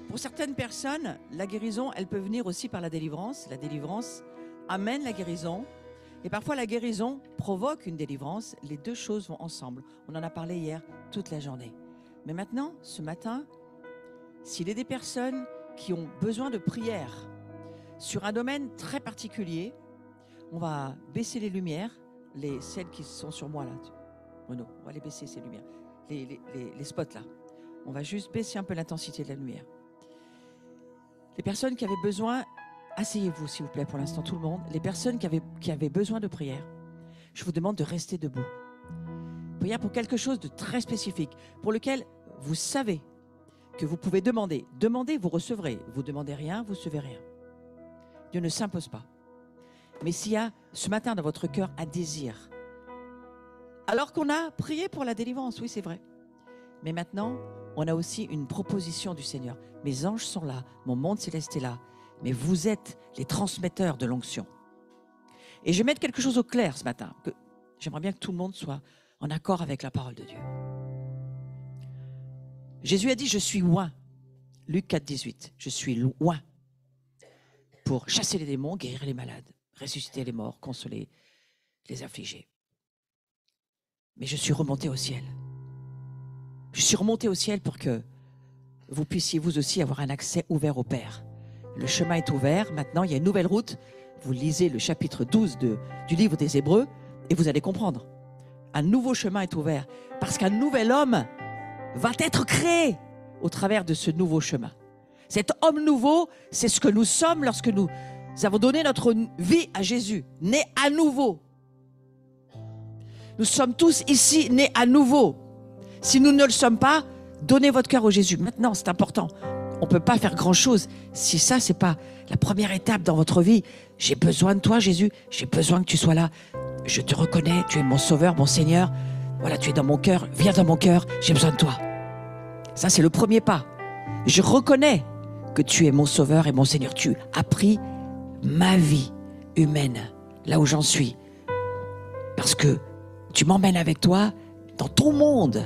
pour certaines personnes, la guérison, elle peut venir aussi par la délivrance. La délivrance amène la guérison. Et parfois, la guérison provoque une délivrance. Les deux choses vont ensemble. On en a parlé hier toute la journée. Mais maintenant, ce matin, s'il y a des personnes qui ont besoin de prière sur un domaine très particulier, on va baisser les lumières, celles qui sont sur moi là. Bruno, on va les baisser ces lumières, les spots là. On va juste baisser un peu l'intensité de la lumière. Les personnes qui avaient besoin, asseyez-vous s'il vous plaît pour l'instant tout le monde. Les personnes qui avaient besoin de prière, je vous demande de rester debout. Prière pour quelque chose de très spécifique, pour lequel vous savez que vous pouvez demander. Demandez, vous recevrez. Vous demandez rien, vous ne recevez rien. Dieu ne s'impose pas. Mais s'il y a ce matin dans votre cœur un désir, alors qu'on a prié pour la délivrance, oui c'est vrai. Mais maintenant, on a aussi une proposition du Seigneur. Mes anges sont là, mon monde céleste est là, mais vous êtes les transmetteurs de l'onction. Et je vais mettre quelque chose au clair ce matin, que j'aimerais bien que tout le monde soit en accord avec la parole de Dieu. Jésus a dit, je suis loin. Luc 4, 18, je suis loin pour chasser les démons, guérir les malades, ressusciter les morts, consoler les affligés. Mais je suis remonté au ciel. Je suis remonté au ciel pour que vous puissiez vous aussi avoir un accès ouvert au Père. Le chemin est ouvert. Maintenant, il y a une nouvelle route. Vous lisez le chapitre 12 du livre des Hébreux et vous allez comprendre. Un nouveau chemin est ouvert parce qu'un nouvel homme va être créé au travers de ce nouveau chemin. Cet homme nouveau, c'est ce que nous sommes lorsque nous Nous avons donné notre vie à Jésus, né à nouveau. Nous sommes tous ici nés à nouveau. Si nous ne le sommes pas, donnez votre cœur au Jésus. Maintenant, c'est important. On ne peut pas faire grand-chose si ça, ce n'est pas la première étape dans votre vie. J'ai besoin de toi, Jésus. J'ai besoin que tu sois là. Je te reconnais. Tu es mon sauveur, mon Seigneur. Voilà, tu es dans mon cœur. Viens dans mon cœur. J'ai besoin de toi. Ça, c'est le premier pas. Je reconnais que tu es mon sauveur et mon Seigneur. Tu as pris ma vie humaine, là où j'en suis. Parce que tu m'emmènes avec toi dans ton monde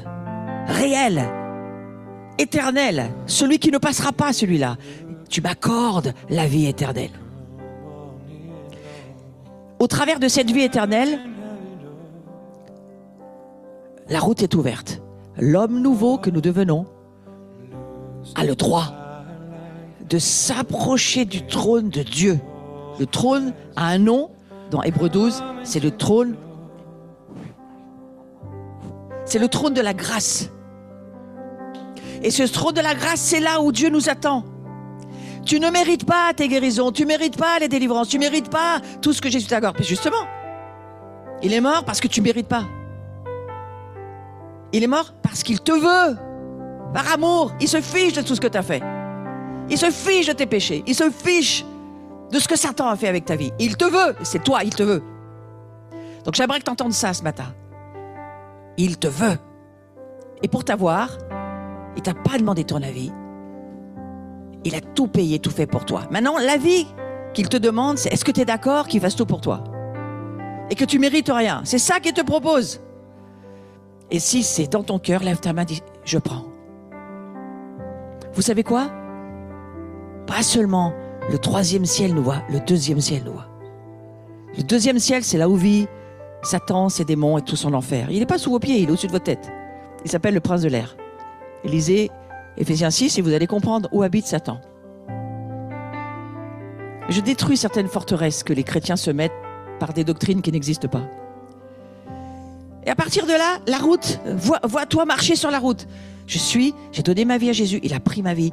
réel, éternel, celui qui ne passera pas, celui-là. Tu m'accordes la vie éternelle. Au travers de cette vie éternelle, la route est ouverte. L'homme nouveau que nous devenons a le droit de s'approcher du trône de Dieu. Le trône a un nom, dans Hébreux 12, c'est le trône. C'est le trône de la grâce. Et ce trône de la grâce, c'est là où Dieu nous attend. Tu ne mérites pas tes guérisons, tu ne mérites pas les délivrances, tu ne mérites pas tout ce que Jésus t'a accordé. Mais justement, il est mort parce que tu ne mérites pas. Il est mort parce qu'il te veut. Par amour, il se fiche de tout ce que tu as fait. Il se fiche de tes péchés. Il se fiche de ce que Satan a fait avec ta vie. Il te veut. C'est toi, il te veut. Donc j'aimerais que tu entendes ça ce matin. Il te veut. Et pour t'avoir, il ne t'a pas demandé ton avis. Il a tout payé, tout fait pour toi. Maintenant, l'avis qu'il te demande, c'est est-ce que tu es d'accord qu'il fasse tout pour toi? Et que tu mérites rien. C'est ça qu'il te propose. Et si c'est dans ton cœur, lève ta main, dis je prends. Vous savez quoi? Pas seulement le troisième ciel nous voit, le deuxième ciel nous voit. Le deuxième ciel, c'est là où vit Satan, ses démons et tout son enfer. Il n'est pas sous vos pieds, il est au-dessus de votre tête. Il s'appelle le prince de l'air. Lisez Éphésiens 6 et vous allez comprendre où habite Satan. Je détruis certaines forteresses que les chrétiens se mettent par des doctrines qui n'existent pas. Et à partir de là, la route, vois-toi marcher sur la route. J'ai donné ma vie à Jésus, il a pris ma vie,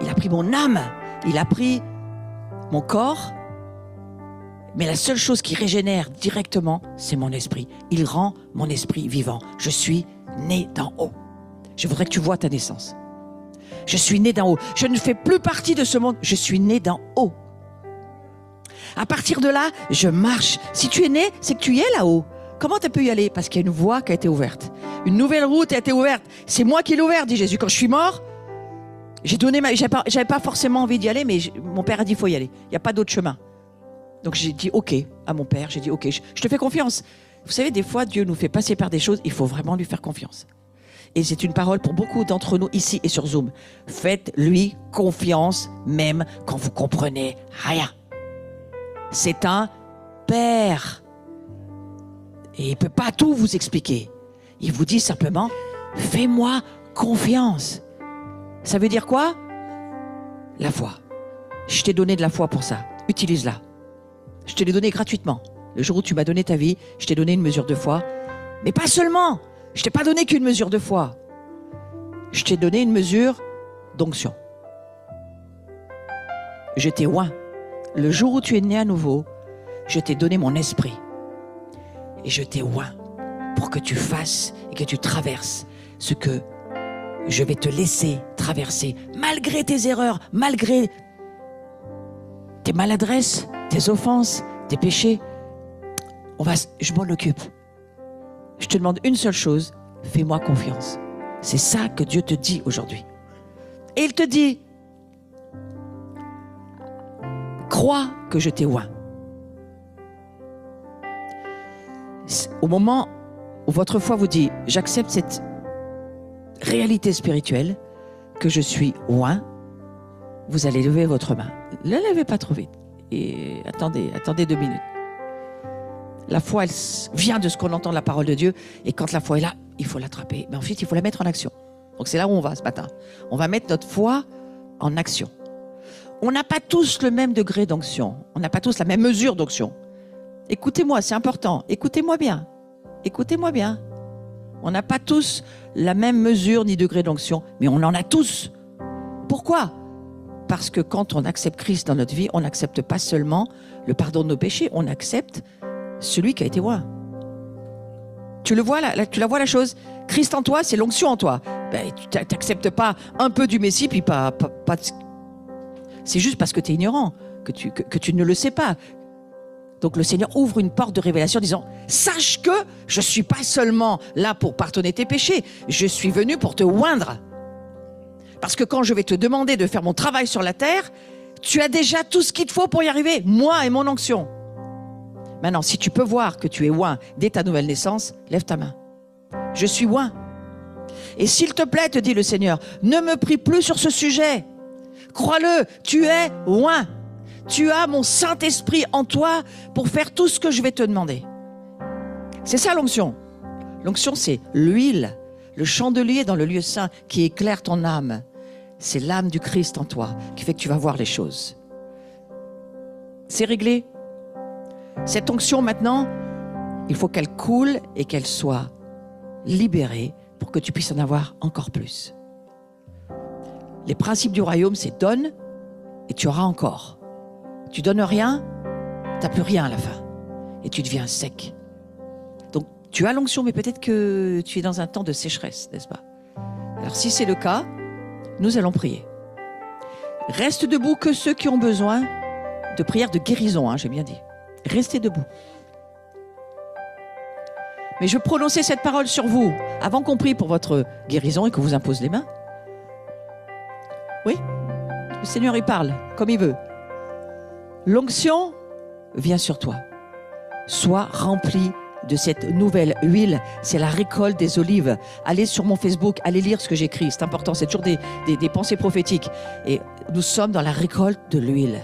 il a pris mon âme, il a pris mon corps. Mais la seule chose qui régénère directement, c'est mon esprit. Il rend mon esprit vivant. Je suis né d'en haut. Je voudrais que tu vois ta naissance. Je suis né d'en haut. Je ne fais plus partie de ce monde. Je suis né d'en haut. À partir de là, je marche. Si tu es né, c'est que tu y es là-haut. Comment tu as pu y aller? Parce qu'il y a une voie qui a été ouverte. Une nouvelle route a été ouverte. C'est moi qui l'ai ouverte, dit Jésus. Quand je suis mort, j'avais pas forcément envie d'y aller, mais mon père a dit il faut y aller. Il n'y a pas d'autre chemin. Donc j'ai dit ok à mon père. J'ai dit ok, je te fais confiance. Vous savez, des fois, Dieu nous fait passer par des choses. Il faut vraiment lui faire confiance. Et c'est une parole pour beaucoup d'entre nous ici et sur Zoom. Faites-lui confiance même quand vous comprenez rien. C'est un père. Et il ne peut pas tout vous expliquer. Il vous dit simplement, fais-moi confiance. Ça veut dire quoi? La foi. Je t'ai donné de la foi pour ça. Utilise-la. Je te l'ai donné gratuitement. Le jour où tu m'as donné ta vie, je t'ai donné une mesure de foi. Mais pas seulement. Je ne t'ai pas donné qu'une mesure de foi. Je t'ai donné une mesure d'onction. Je t'ai oint. Le jour où tu es né à nouveau, je t'ai donné mon esprit. Et je t'ai oint pour que tu fasses et que tu traverses ce que je vais te laisser traverser, malgré tes erreurs, malgré tes maladresses, tes offenses, tes péchés. Je m'en occupe. Je te demande une seule chose, fais-moi confiance. C'est ça que Dieu te dit aujourd'hui. Et il te dit, crois que je t'ai oint. Au moment où votre foi vous dit, j'accepte cette réalité spirituelle, que je suis oint, vous allez lever votre main. Ne la levez pas trop vite. Et attendez 2 minutes. La foi, elle vient de ce qu'on entend de la parole de Dieu. Et quand la foi est là, il faut l'attraper. Mais ensuite, il faut la mettre en action. Donc c'est là où on va ce matin. On va mettre notre foi en action. On n'a pas tous le même degré d'onction. On n'a pas tous la même mesure d'onction. Écoutez-moi, c'est important. Écoutez-moi bien. Écoutez-moi bien. On n'a pas tous la même mesure ni degré d'onction, mais on en a tous. Pourquoi? Parce que quand on accepte Christ dans notre vie, on n'accepte pas seulement le pardon de nos péchés, on accepte celui qui a été oint. Tu le vois, tu la vois la chose. Christ en toi, c'est l'onction en toi. Ben, tu n'acceptes pas un peu du Messie, puis pas. C'est juste parce que tu es ignorant, que tu ne le sais pas. Donc le Seigneur ouvre une porte de révélation en disant « Sache que je ne suis pas seulement là pour pardonner tes péchés, je suis venu pour te oindre. Parce que quand je vais te demander de faire mon travail sur la terre, tu as déjà tout ce qu'il te faut pour y arriver, moi et mon onction. » Maintenant, si tu peux voir que tu es oint dès ta nouvelle naissance, lève ta main. Je suis oint. Et s'il te plaît, te dit le Seigneur, ne me prie plus sur ce sujet. Crois-le, tu es oint. Tu as mon Saint-Esprit en toi pour faire tout ce que je vais te demander. C'est ça l'onction. L'onction, c'est l'huile, le chandelier dans le lieu saint qui éclaire ton âme. C'est l'âme du Christ en toi qui fait que tu vas voir les choses. C'est réglé. Cette onction maintenant, il faut qu'elle coule et qu'elle soit libérée pour que tu puisses en avoir encore plus. Les principes du royaume, c'est donne et tu auras encore. Tu donnes rien, tu n'as plus rien à la fin. Et tu deviens sec. Donc tu as l'onction, mais peut-être que tu es dans un temps de sécheresse, n'est-ce pas? Alors si c'est le cas, nous allons prier. Reste debout que ceux qui ont besoin de prière de guérison, hein, j'ai bien dit. Restez debout. Mais je veux prononcer cette parole sur vous, avant qu'on prie pour votre guérison et qu'on vous impose les mains. Oui, le Seigneur il parle comme il veut. L'onction vient sur toi. Sois rempli de cette nouvelle huile. C'est la récolte des olives. Allez sur mon Facebook, allez lire ce que j'écris. C'est important, c'est toujours des pensées prophétiques. Et nous sommes dans la récolte de l'huile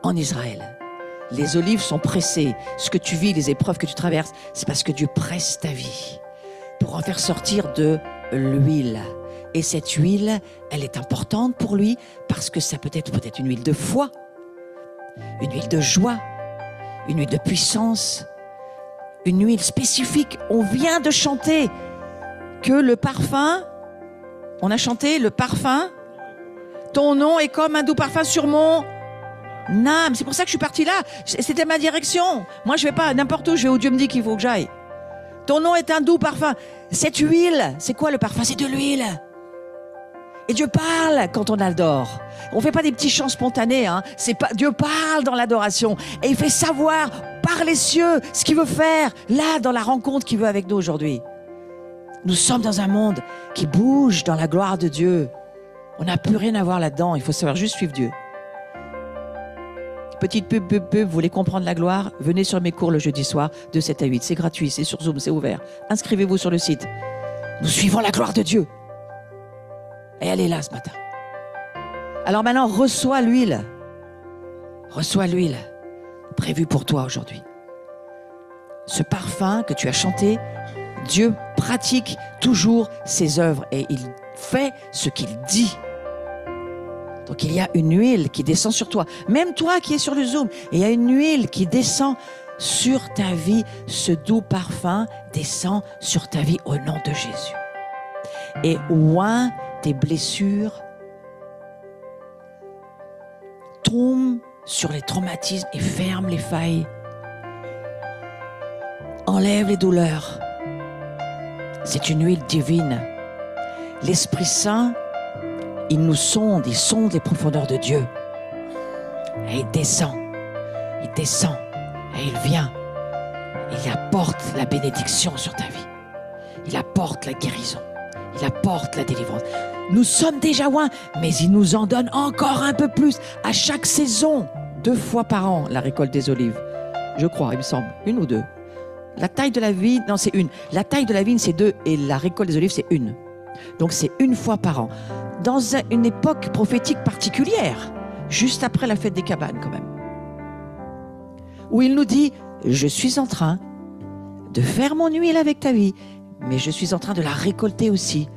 en Israël. Les olives sont pressées. Ce que tu vis, les épreuves que tu traverses, c'est parce que Dieu presse ta vie pour en faire sortir de l'huile. Et cette huile, elle est importante pour lui parce que ça peut être une huile de foi, une huile de joie, une huile de puissance, une huile spécifique. On vient de chanter que le parfum, on a chanté le parfum, ton nom est comme un doux parfum sur mon âme. C'est pour ça que je suis partie là. C'était ma direction. Moi, je vais pas n'importe où, je vais où Dieu me dit qu'il faut que j'aille. Ton nom est un doux parfum. Cette huile, c'est quoi le parfum? C'est de l'huile. Et Dieu parle quand on adore. On fait pas des petits chants spontanés, hein. C'est pas, Dieu parle dans l'adoration. Et il fait savoir par les cieux ce qu'il veut faire, là, dans la rencontre qu'il veut avec nous aujourd'hui. Nous sommes dans un monde qui bouge dans la gloire de Dieu. On n'a plus rien à voir là-dedans. Il faut savoir juste suivre Dieu. Petite pub, vous voulez comprendre la gloire? Venez sur mes cours le jeudi soir de 7 à 8. C'est gratuit, c'est sur Zoom, c'est ouvert. Inscrivez-vous sur le site. Nous suivons la gloire de Dieu. Et elle est là ce matin. Alors maintenant, reçois l'huile. Reçois l'huile prévue pour toi aujourd'hui. Ce parfum que tu as chanté, Dieu pratique toujours ses œuvres et il fait ce qu'il dit. Donc il y a une huile qui descend sur toi. Même toi qui es sur le Zoom, il y a une huile qui descend sur ta vie. Ce doux parfum descend sur ta vie au nom de Jésus. Et oint tes blessures, tombe sur les traumatismes et ferme les failles. Enlève les douleurs. C'est une huile divine. L'Esprit Saint, il nous sonde, il sonde les profondeurs de Dieu. Et il descend et il vient. Il apporte la bénédiction sur ta vie. Il apporte la guérison. Il apporte la délivrance. Nous sommes déjà loin, mais il nous en donne encore un peu plus. À chaque saison, 2 fois par an, la récolte des olives. Je crois, il me semble. 1 ou 2. La taille de la vigne, non, c'est 1. La taille de la vigne, c'est 2. Et la récolte des olives, c'est 1. Donc c'est 1 fois par an. Dans une époque prophétique particulière, juste après la fête des cabanes quand même. Où il nous dit, je suis en train de faire mon huile avec ta vie, mais je suis en train de la récolter aussi.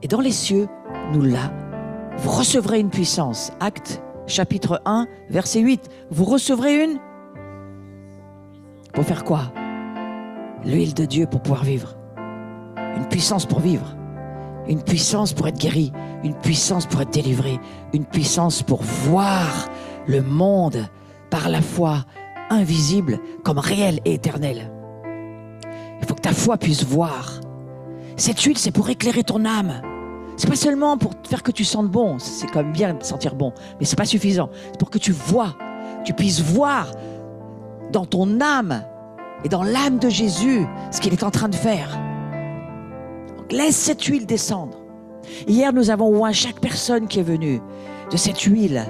Et dans les cieux, vous recevrez une puissance. Actes, chapitre 1, verset 8. Vous recevrez une... Pour faire quoi? L'huile de Dieu pour pouvoir vivre. Une puissance pour vivre. Une puissance pour être guéri, une puissance pour être délivré, une puissance pour voir le monde par la foi invisible comme réel et éternel. Il faut que ta foi puisse voir. Cette huile, c'est pour éclairer ton âme. C'est pas seulement pour faire que tu sentes bon, c'est quand même bien de sentir bon, mais c'est pas suffisant. C'est pour que tu vois, tu puisses voir dans ton âme et dans l'âme de Jésus ce qu'il est en train de faire. Donc, laisse cette huile descendre. Hier, nous avons oint chaque personne qui est venue de cette huile.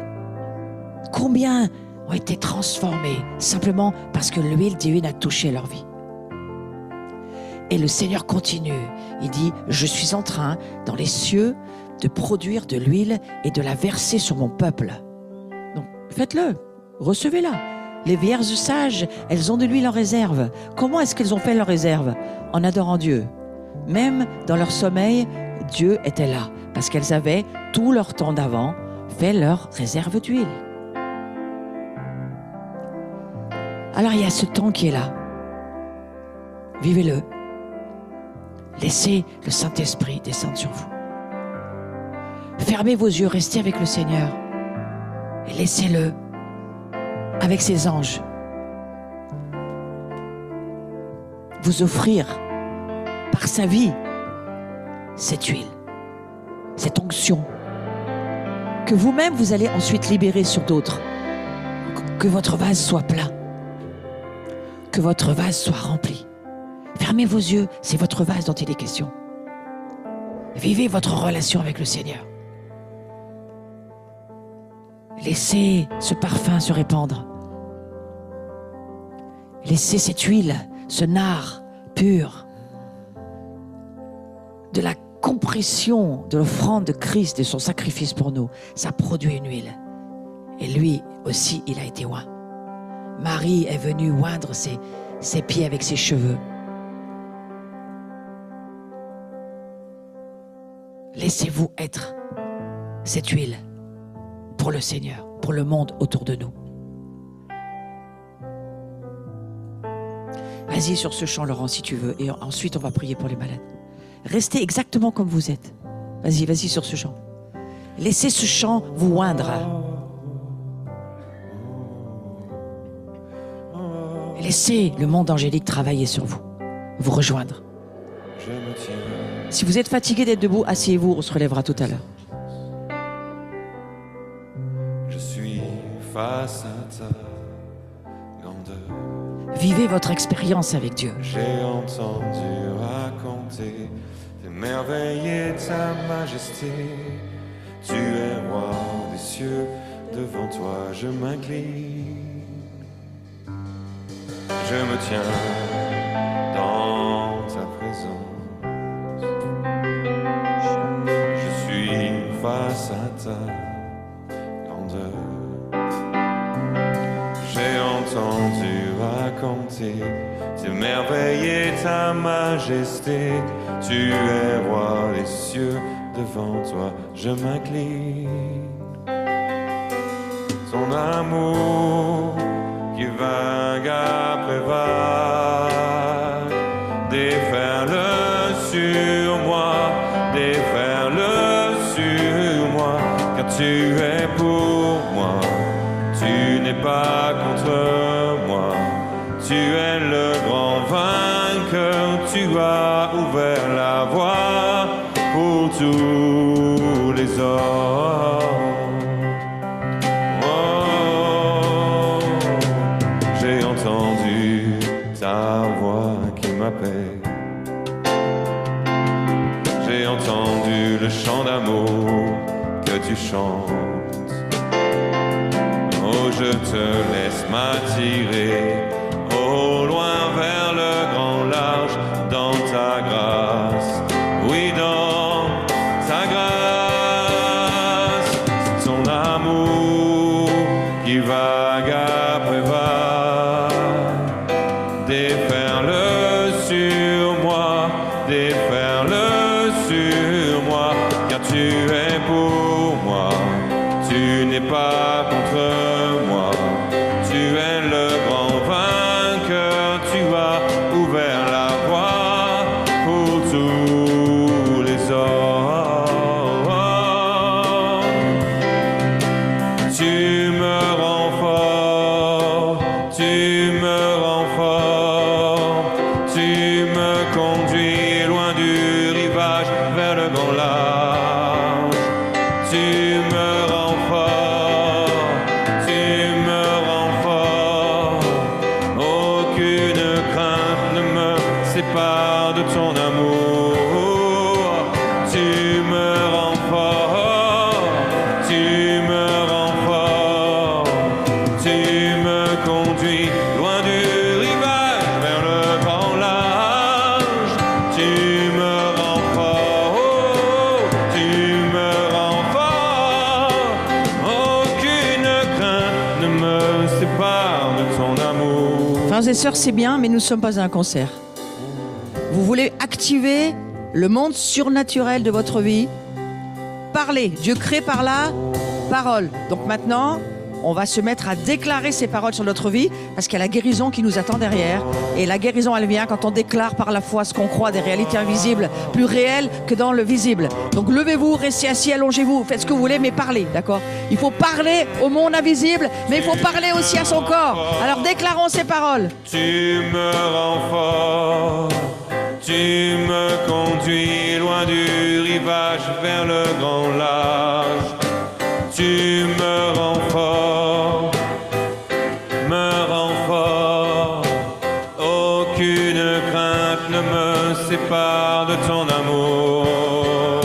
Combien ont été transformés simplement parce que l'huile divine a touché leur vie. Et le Seigneur continue. Il dit, je suis en train, dans les cieux, de produire de l'huile et de la verser sur mon peuple. Donc, faites-le, recevez-la. Les vierges sages, elles ont de l'huile en réserve. Comment est-ce qu'elles ont fait leur réserve? En adorant Dieu. Même dans leur sommeil, Dieu était là. Parce qu'elles avaient, tout leur temps d'avant, fait leur réserve d'huile. Alors il y a ce temps qui est là. Vivez-le. Laissez le Saint-Esprit descendre sur vous. Fermez vos yeux, restez avec le Seigneur. Et laissez-le avec ses anges vous offrir par sa vie cette huile, cette onction que vous-même vous allez ensuite libérer sur d'autres. Que votre vase soit plein, que votre vase soit rempli. Fermez vos yeux, c'est votre vase dont il est question. Vivez votre relation avec le Seigneur. Laissez ce parfum se répandre. Laissez cette huile, ce nard pur, de la compression de l'offrande de Christ, de son sacrifice pour nous. Ça produit une huile. Et lui aussi, il a été oint. Marie est venue oindre ses pieds avec ses cheveux. Laissez-vous être cette huile pour le Seigneur, pour le monde autour de nous. Vas-y sur ce chant, Laurent, si tu veux. Et ensuite, on va prier pour les malades. Restez exactement comme vous êtes. Vas-y sur ce chant. Laissez ce chant vous oindre. Laissez le monde angélique travailler sur vous, vous rejoindre. Si vous êtes fatigué d'être debout, asseyez-vous, on se relèvera tout à l'heure. Je suis face à ta grandeur. Vivez votre expérience avec Dieu. J'ai entendu raconter tes merveilles et ta majesté. Tu es roi des cieux, devant toi je m'incline. Je me tiens dans ta présence. Je suis face à ta grandeur. J'ai entendu raconter tes merveilles et ta majesté. Tu es roi des cieux, devant toi je m'incline. Ton amour qui vague après vague, déferle sur moi, déferle sur moi, car tu es pour moi, tu n'es pas contre moi, tu es le grand vainqueur, tu as ouvert la voie pour tous les hommes. Ta voix qui m'appelle. J'ai entendu le chant d'amour que tu chantes. Oh, je te laisse m'attirer au loin vers le grand large dans ta grâce. Oui, dans ta grâce. C'est ton amour qui vague après vague. Déferle sur moi, déferle sur moi, car tu es pour moi, tu n'es pas contre moi, tu es le grand vainqueur. Tu me rends fort, tu me conduis loin du rivage vers le grand large. Tu me rends fort, tu me rends fort. Aucune crainte ne me sépare de ton amour. Tu me rends fort, tu me rends fort. Tu me conduis loin du rivage vers le grand large. Tu me rends fort, oh, tu me rends fort. Aucune crainte ne me sépare de ton amour. Frères et sœurs, c'est bien, mais nous ne sommes pas à un concert. Vous voulez activer le monde surnaturel de votre vie? Parlez. Dieu crée par la parole. Donc maintenant, on va se mettre à déclarer ces paroles sur notre vie parce qu'il y a la guérison qui nous attend derrière. Et la guérison, elle vient quand on déclare par la foi ce qu'on croit, des réalités invisibles, plus réelles que dans le visible. Donc levez-vous, restez assis, allongez-vous, faites ce que vous voulez, mais parlez, d'accord? Il faut parler au monde invisible, mais il faut parler aussi à son corps. Alors déclarons ces paroles. Tu me rends fort, tu me conduis loin du rivage vers le grand large. Tu me rends fort, aucune crainte ne me sépare de ton amour.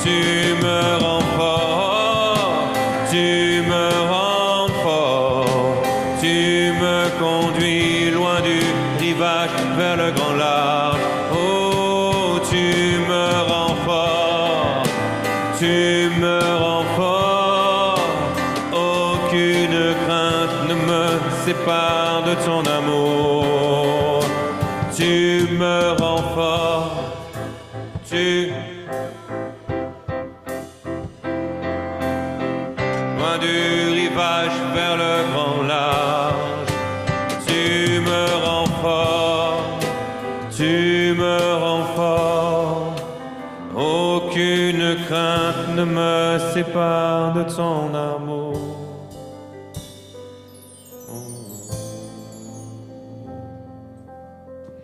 Tu me rends fort, tu me rends fort. Tu me conduis loin du rivage vers le grand large. Oh, tu me rends fort, tu me rends fort. Aucune crainte ne me sépare de ton amour. Tu me rends fort, tu loin du rivage vers le grand large. Tu me rends fort, tu me rends fort. Aucune crainte ne me sépare de ton amour.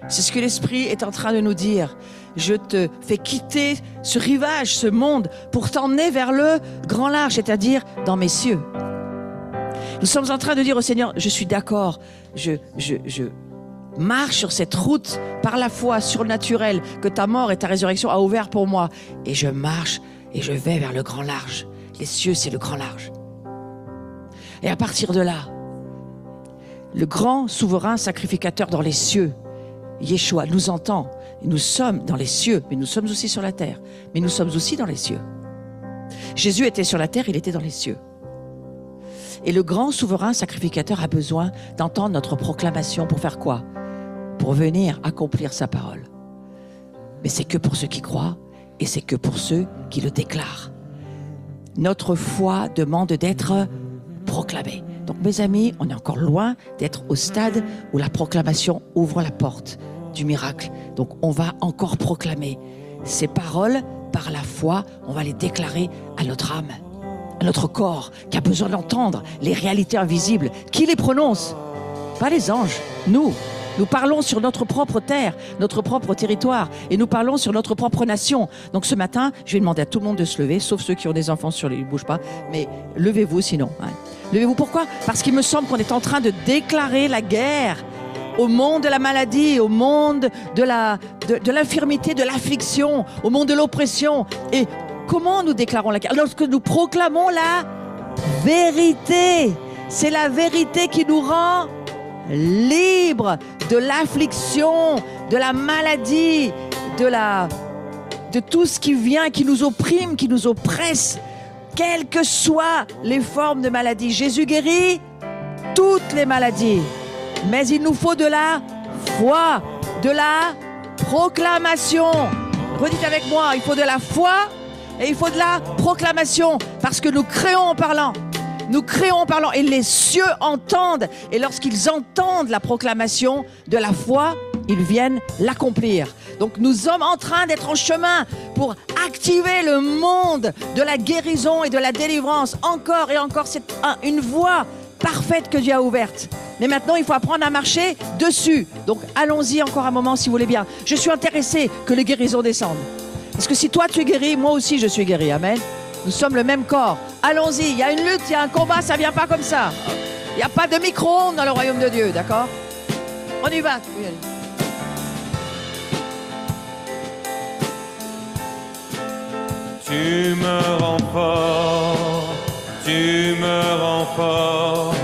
C'est ce que l'Esprit est en train de nous dire. Je te fais quitter ce rivage, ce monde, pour t'emmener vers le grand large, c'est-à-dire dans mes cieux. Nous sommes en train de dire au Seigneur, je suis d'accord, je marche sur cette route par la foi surnaturelle que ta mort et ta résurrection a ouvert pour moi. Et je marche et je vais vers le grand large. Les cieux, c'est le grand large. Et à partir de là, le grand souverain sacrificateur dans les cieux, Yeshua, nous entend. Et nous sommes dans les cieux, mais nous sommes aussi sur la terre. Mais nous sommes aussi dans les cieux. Jésus était sur la terre, il était dans les cieux. Et le grand souverain sacrificateur a besoin d'entendre notre proclamation pour faire quoi? Pour venir accomplir sa parole. Mais c'est que pour ceux qui croient et c'est que pour ceux qui le déclarent. Notre foi demande d'être proclamée. Donc mes amis, on est encore loin d'être au stade où la proclamation ouvre la porte du miracle. Donc on va encore proclamer ces paroles par la foi, on va les déclarer à notre âme, à notre corps qui a besoin d'entendre les réalités invisibles. Qui les prononce? Pas les anges, nous. Nous parlons sur notre propre terre, notre propre territoire, et nous parlons sur notre propre nation. Donc ce matin, je vais demander à tout le monde de se lever, sauf ceux qui ont des enfants sur les... Ils ne bougent pas, mais levez-vous sinon. Hein. Levez-vous, pourquoi? Parce qu'il me semble qu'on est en train de déclarer la guerre au monde de la maladie, au monde de l'infirmité, de l'affliction, au monde de l'oppression. Et comment nous déclarons la guerre? Lorsque nous proclamons la vérité. C'est la vérité qui nous rend libre de l'affliction, de la maladie, de tout ce qui vient, qui nous opprime, qui nous oppresse, quelles que soient les formes de maladie. Jésus guérit toutes les maladies, mais il nous faut de la foi, de la proclamation. Redites avec moi, il faut de la foi et il faut de la proclamation, parce que nous créons en parlant. Nous créons en parlant et les cieux entendent. Et lorsqu'ils entendent la proclamation de la foi, ils viennent l'accomplir. Donc nous sommes en train d'être en chemin pour activer le monde de la guérison et de la délivrance. Encore et encore, c'est une voie parfaite que Dieu a ouverte. Mais maintenant, il faut apprendre à marcher dessus. Donc, allons-y encore un moment si vous voulez bien. Je suis intéressé que les guérisons descendent. Parce que si toi, tu es guéri, moi aussi, je suis guéri. Amen. Nous sommes le même corps. Allons-y. Il y a une lutte, il y a un combat, ça ne vient pas comme ça. Il n'y a pas de micro-ondes dans le royaume de Dieu, d'accord? On y va. Oui, allez. Tu me rends fort, tu me rends fort.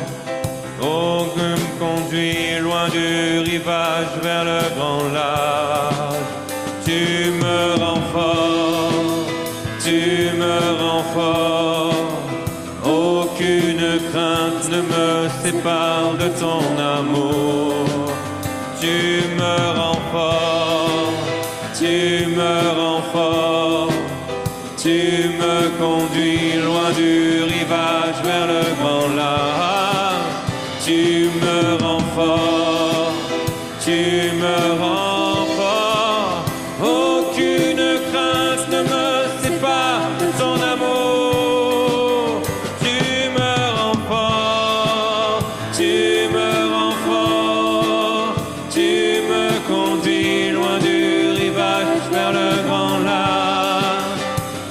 Oh, que me conduis loin du rivage vers le grand large. Tu me rends fort, tu me rends fort. Aucune crainte ne me sépare de ton amour. Tu me rends fort, tu me rends fort. Tu me conduis loin du rivage vers le grand large. Tu me rends fort, tu me rends fort. Aucune crainte ne me sépare de ton amour. Tu me rends fort, tu me rends fort. Tu me conduis loin du rivage vers le grand large.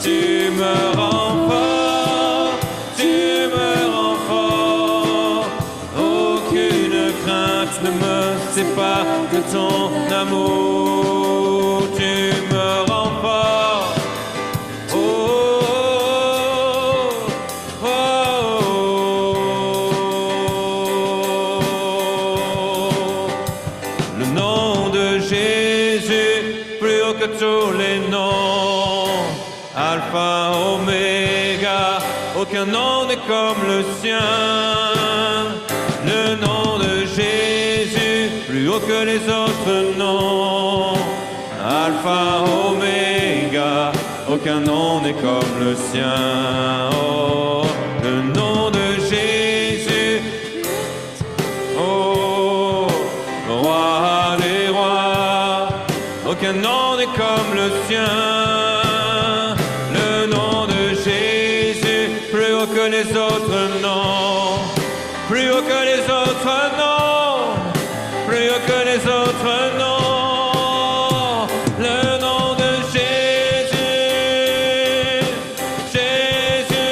Tu me rends fort, tu me rends fort. Aucune crainte ne me sépare de ton amour. Tu me rends fort. Oh, oh, oh. Le nom de Jésus, plus haut que tous les noms. Alpha, Oméga, aucun nom n'est comme le sien. Le nom de Jésus, plus haut que les autres noms. Alpha, Oméga, aucun nom n'est comme le sien. Oh, le nom de Jésus, oh, roi des rois, aucun nom n'est comme le sien. Que les autres noms, plus haut que les autres noms, plus haut que les autres noms, le nom de Jésus, Jésus,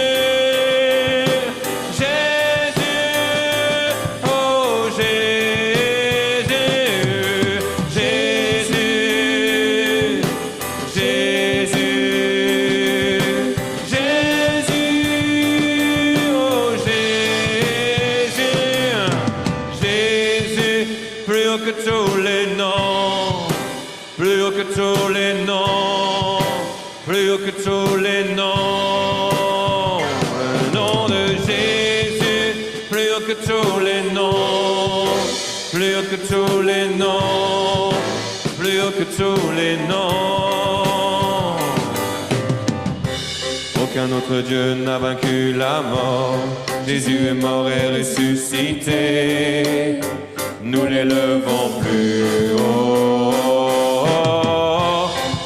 Jésus, oh Jésus, Jésus, Jésus. Que tous les noms, plus haut que tous les noms, plus haut que tous les noms. Le nom de Jésus, plus haut que tous les noms, plus haut que tous les noms, plus haut que tous les noms. Aucun autre Dieu n'a vaincu la mort. Jésus est mort et ressuscité. Nous l'élevons plus haut.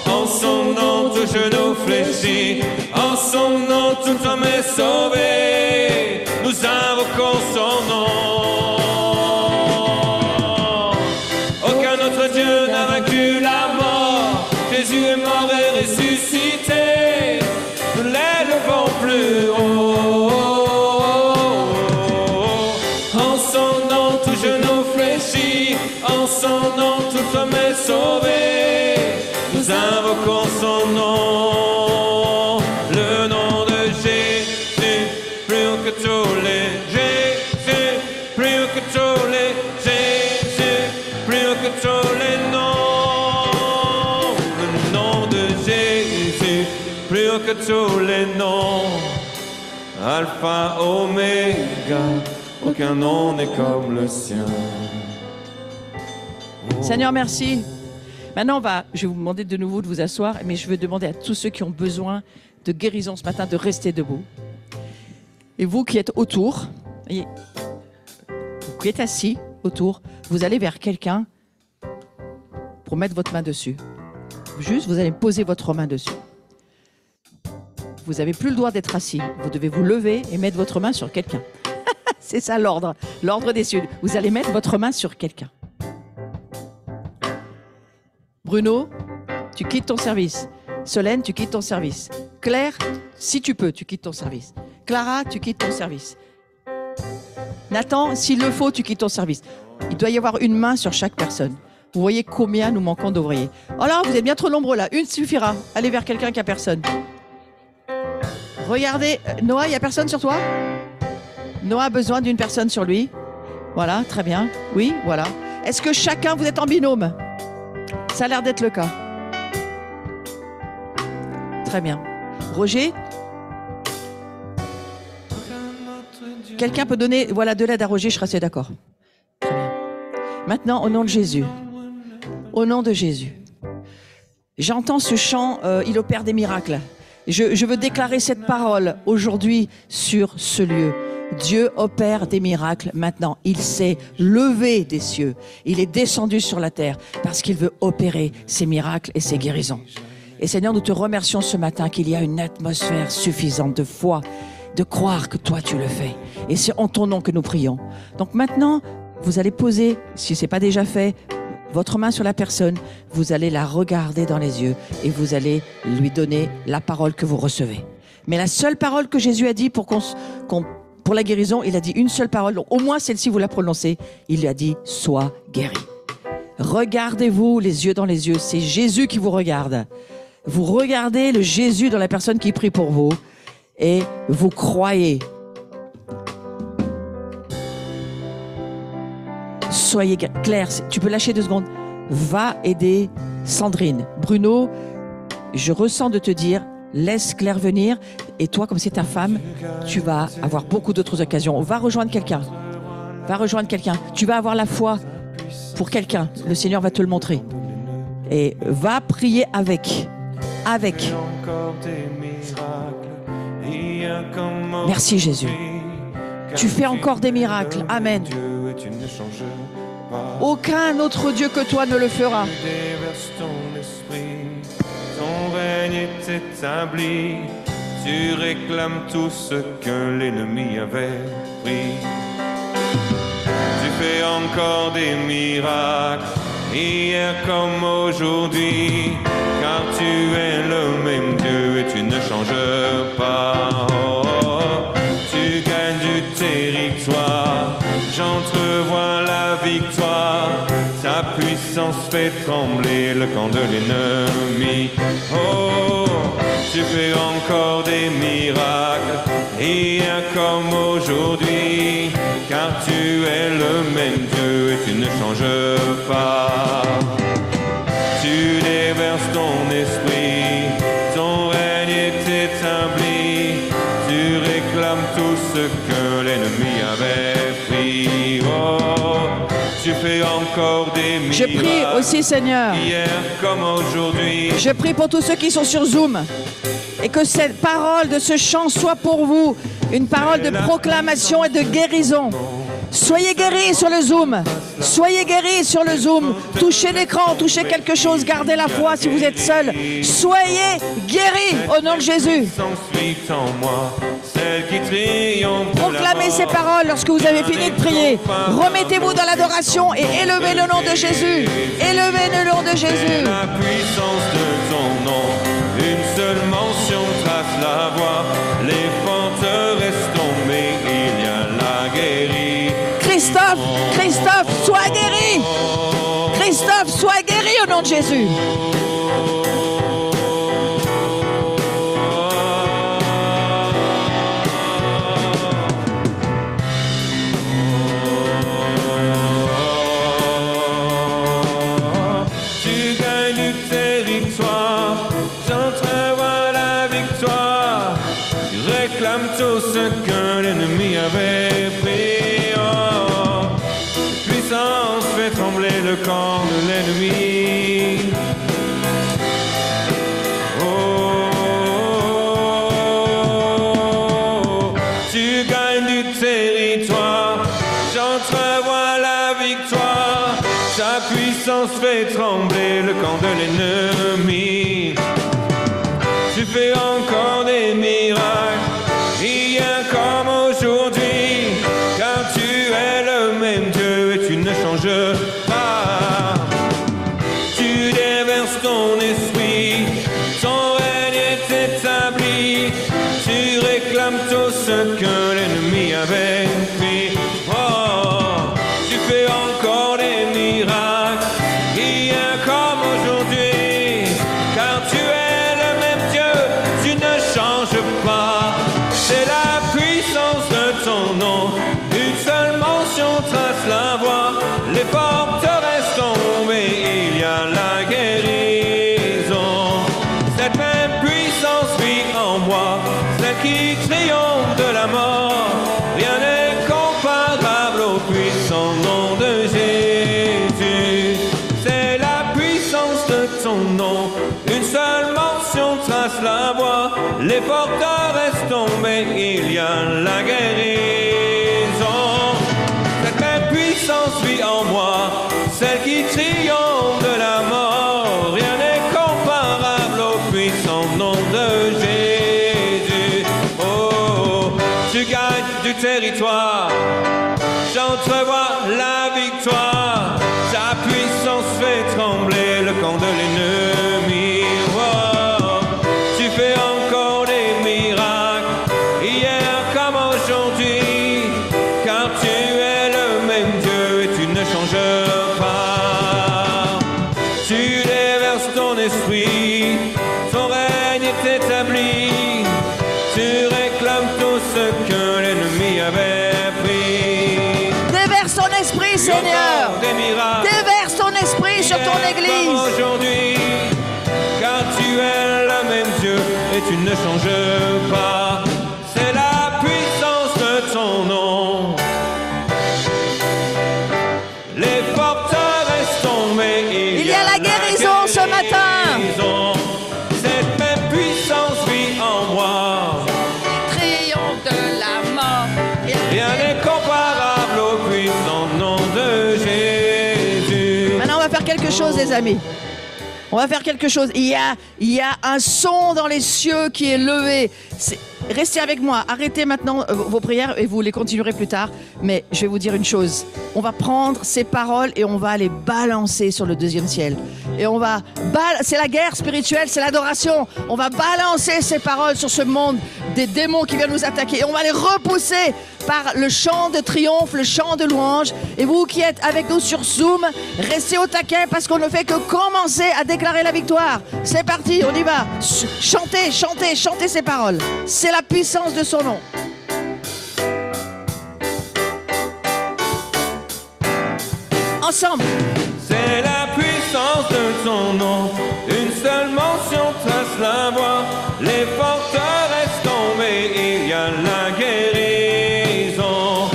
En son nom, tout genou fléchit. En son nom, tout homme est sauvé. Nous invoquons son nom. Aucun autre Dieu n'a vaincu la mort. Jésus est mort et ressuscité. Nous l'élevons plus haut. En son nom, tout genou fléchit. En son nom, tout homme est sauvé. Nous invoquons son nom. Le nom de Jésus, plus haut que tous les Jésus, plus haut que tous les Jésus, plus haut que tous les noms. Le nom de Jésus, plus haut que tous les noms. Alpha, Oméga, aucun nom n'est comme le sien. Oh. Seigneur, merci. Maintenant, je vais vous demander de nouveau de vous asseoir, mais je veux demander à tous ceux qui ont besoin de guérison ce matin de rester debout. Et vous qui êtes autour, voyez, vous qui êtes assis autour, vous allez vers quelqu'un pour mettre votre main dessus. Juste, vous allez poser votre main dessus. Vous n'avez plus le droit d'être assis. Vous devez vous lever et mettre votre main sur quelqu'un. C'est ça l'ordre des cieux. Vous allez mettre votre main sur quelqu'un. Bruno, tu quittes ton service. Solène, tu quittes ton service. Claire, si tu peux, tu quittes ton service. Clara, tu quittes ton service. Nathan, s'il le faut, tu quittes ton service. Il doit y avoir une main sur chaque personne. Vous voyez combien nous manquons d'ouvriers. Oh là, vous êtes bien trop nombreux là. Une suffira. Allez vers quelqu'un qui a personne. Regardez, Noah, il n'y a personne sur toi? Noah a besoin d'une personne sur lui. Voilà, très bien. Oui, voilà. Est-ce que chacun, vous êtes en binôme? Ça a l'air d'être le cas. Très bien. Roger? Quelqu'un peut donner de l'aide à Roger, je serai assez d'accord. Très bien. Maintenant, au nom de Jésus. Au nom de Jésus. J'entends ce chant, il opère des miracles. Je veux déclarer cette parole aujourd'hui sur ce lieu. Dieu opère des miracles maintenant. Il s'est levé des cieux. Il est descendu sur la terre parce qu'il veut opérer ces miracles et ces guérisons. Et Seigneur, nous te remercions ce matin qu'il y a une atmosphère suffisante de foi, de croire que toi tu le fais. Et c'est en ton nom que nous prions. Donc maintenant, vous allez poser, si ce n'est pas déjà fait, votre main sur la personne, vous allez la regarder dans les yeux et vous allez lui donner la parole que vous recevez. Mais la seule parole que Jésus a dit pour la guérison, il a dit une seule parole. Donc, au moins celle-ci, vous la prononcez. Il lui a dit « Sois guéri ». Regardez-vous les yeux dans les yeux. C'est Jésus qui vous regarde. Vous regardez le Jésus dans la personne qui prie pour vous et vous croyez. Soyez clair, tu peux lâcher 2 secondes. Va aider Sandrine. Bruno, je ressens de te dire, laisse Claire venir. Et toi, comme c'est ta femme, tu vas avoir beaucoup d'autres occasions. Va rejoindre quelqu'un. Va rejoindre quelqu'un. Tu vas avoir la foi pour quelqu'un. Le Seigneur va te le montrer. Et va prier avec. Merci Jésus. Tu fais encore des miracles. Amen. Aucun autre Dieu que toi ne le fera. Ton règne est établi. Tu réclames tout ce que l'ennemi avait pris. Tu fais encore des miracles, hier comme aujourd'hui, car tu es le même Dieu et tu ne changes pas. Oh, tu gagnes du territoire, j'entrevois la victoire. Ta puissance fait trembler le camp de l'ennemi. Oh, tu fais encore des miracles, hier comme aujourd'hui, car tu es le même Dieu et tu ne changes pas. Tu déverses ton esprit, ton règne est établi, tu réclames tout ce que l'ennemi avait pris. Oh, tu fais encore des miracles. Je prie aussi, Seigneur. Hier comme aujourd'hui. Je prie pour tous ceux qui sont sur Zoom et que cette parole de ce chant soit pour vous une parole de proclamation et de guérison. Soyez guéris sur le Zoom. Soyez guéris sur le Zoom. Touchez l'écran, touchez quelque chose. Gardez la foi si vous êtes seul. Soyez guéris au nom de Jésus. Proclamez ces paroles lorsque vous avez fini de prier. Remettez-vous dans l'adoration et élevez le nom de Jésus. Élevez le nom de Jésus. La puissance de ton nom, une seule mention trace la voie. Les forteresses tombées, il y a la guérie. Christophe, sois guéri. Christophe, sois guéri au nom de Jésus. Tu gagnes du territoire, j'entrevois la victoire. Tu réclames tout ce que l'ennemi avait pris. Fait trembler le camp de l'ennemi. Oh, tu gagnes du territoire, j'entrevois la victoire. Ta puissance fait trembler le camp de l'ennemi. Tu fais encore des miracles, hier comme aujourd'hui, car pas. Tu déverses ton esprit, ton règne est établi. Tu réclames tout ce que l'ennemi avait pris. Oh, tu fais encore des miracles, hier comme aujourd'hui, car tu es le même Dieu, tu ne changes pas. C'est la puissance de ton nom, une seule mention trace la voie. Les forteresses tombées, il y a la guérison. Cette même puissance vit en moi, celle qui triomphe de la mort. Rien n'est comparable au puissant nom de Jésus. C'est la puissance de ton nom, une seule mention trace la voie. Les forteresses tombées, il y a la guérison. Cette même puissance vit en moi, celle qui triomphe de la mort. Rien n'est comparable au puissant nom de Jésus. Oh, tu gagnes du territoire, j'entrevois la victoire. Ta puissance fait trembler le camp de l'ennemi. Oh, tu fais encore des miracles, hier comme aujourd'hui, car tu es le même Dieu et tu ne changes pas. Tu déverses ton esprit, ton règne est établi. Tu réclames tout ce que l'ennemi avait pris. Déverse ton esprit, Seigneur. Des miracles, Déverse ton esprit sur ton comme église. aujourd'hui, car tu es le même Dieu et tu ne changes pas. C'est la puissance de ton nom. Les forteresses tombées, Il y a la guérison ce matin. guérison. Cette même puissance vit en moi. Triomphe de la mort. Rien n'est comparable au puissant nom de Jésus. Maintenant, on va faire quelque chose, les amis. On va faire quelque chose. Il y a un son dans les cieux qui est levé. Restez avec moi. Arrêtez maintenant vos prières et vous les continuerez plus tard. Mais je vais vous dire une chose. On va prendre ces paroles et on va les balancer sur le deuxième ciel. Et on va... C'est la guerre spirituelle, c'est l'adoration. On va balancer ces paroles sur ce monde des démons qui viennent nous attaquer. Et on va les repousser par le chant de triomphe, le chant de louange. Et vous qui êtes avec nous sur Zoom, restez au taquet parce qu'on ne fait que commencer à déclarer la victoire. C'est parti, on y va. Chantez, chantez, chantez ces paroles. C'est la puissance de son nom. Ensemble. C'est la puissance de ton nom, une seule mention trace la voie. Les forteresses tombées, il y a la guérison.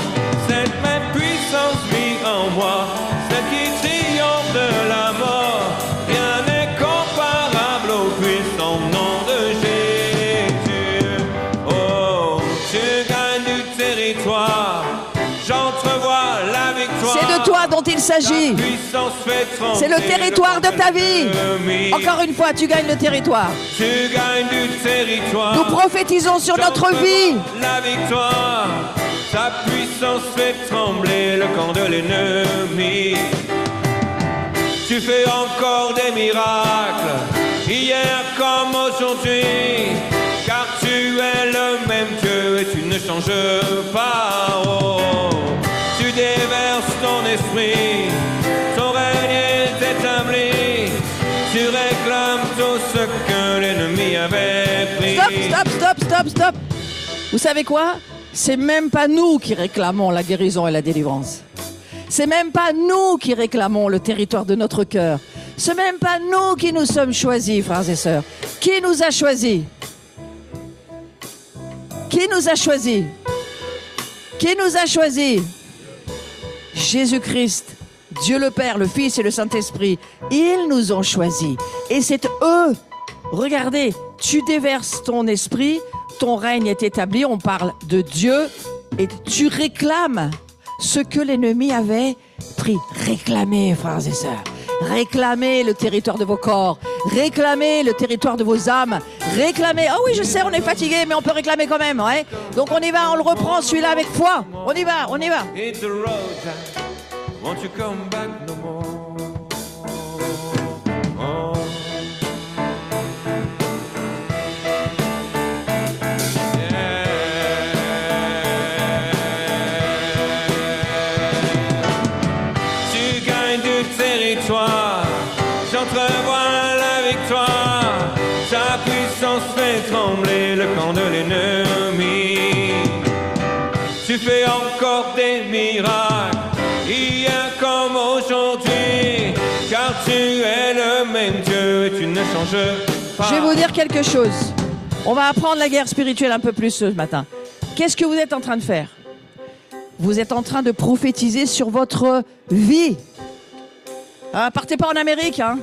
Cette même puissance vit en moi, celle qui triomphe de la mort. Rien n'est comparable au puissant nom de Jésus. Oh, tu gagnes du territoire, j'entrevois la victoire. C'est de toi dont il s'agit. C'est le territoire de ta vie. Encore une fois, tu gagnes le territoire. Tu gagnes du territoire. Nous prophétisons sur notre vie. La victoire, ta puissance fait trembler le camp de l'ennemi. Tu fais encore des miracles, hier comme aujourd'hui, car tu es le même Dieu et tu ne changes pas. Oh, tu déverses ton esprit, ton règne est établi. Tu réclames tout ce que l'ennemi avait pris. Stop. Vous savez quoi? C'est même pas nous qui réclamons la guérison et la délivrance. C'est même pas nous qui réclamons le territoire de notre cœur. C'est même pas nous qui nous sommes choisis, frères et sœurs. Qui nous a choisis? Qui nous a choisis? Qui nous a choisis? Jésus-Christ, Dieu le Père, le Fils et le Saint-Esprit. Ils nous ont choisis. Et c'est eux. Regardez, tu déverses ton esprit, ton règne est établi, on parle de Dieu, et tu réclames ce que l'ennemi avait pris. Réclamez, frères et sœurs. Réclamez le territoire de vos corps. Réclamez le territoire de vos âmes. Réclamez. Oh oui, je sais, on est fatigué, mais on peut réclamer quand même. Ouais. Donc on y va, on le reprend celui-là avec foi. On y va. Hit the road, Jack. won't you come back no more? Oh. J'entrevois la victoire, sa puissance fait trembler le camp de l'ennemi. Tu fais encore des miracles, hier comme aujourd'hui, car tu es le même Dieu et tu ne changes pas. Je vais vous dire quelque chose. On va apprendre la guerre spirituelle un peu plus ce matin. Qu'est-ce que vous êtes en train de faire? Vous êtes en train de prophétiser sur votre vie. Partez pas en Amérique, hein.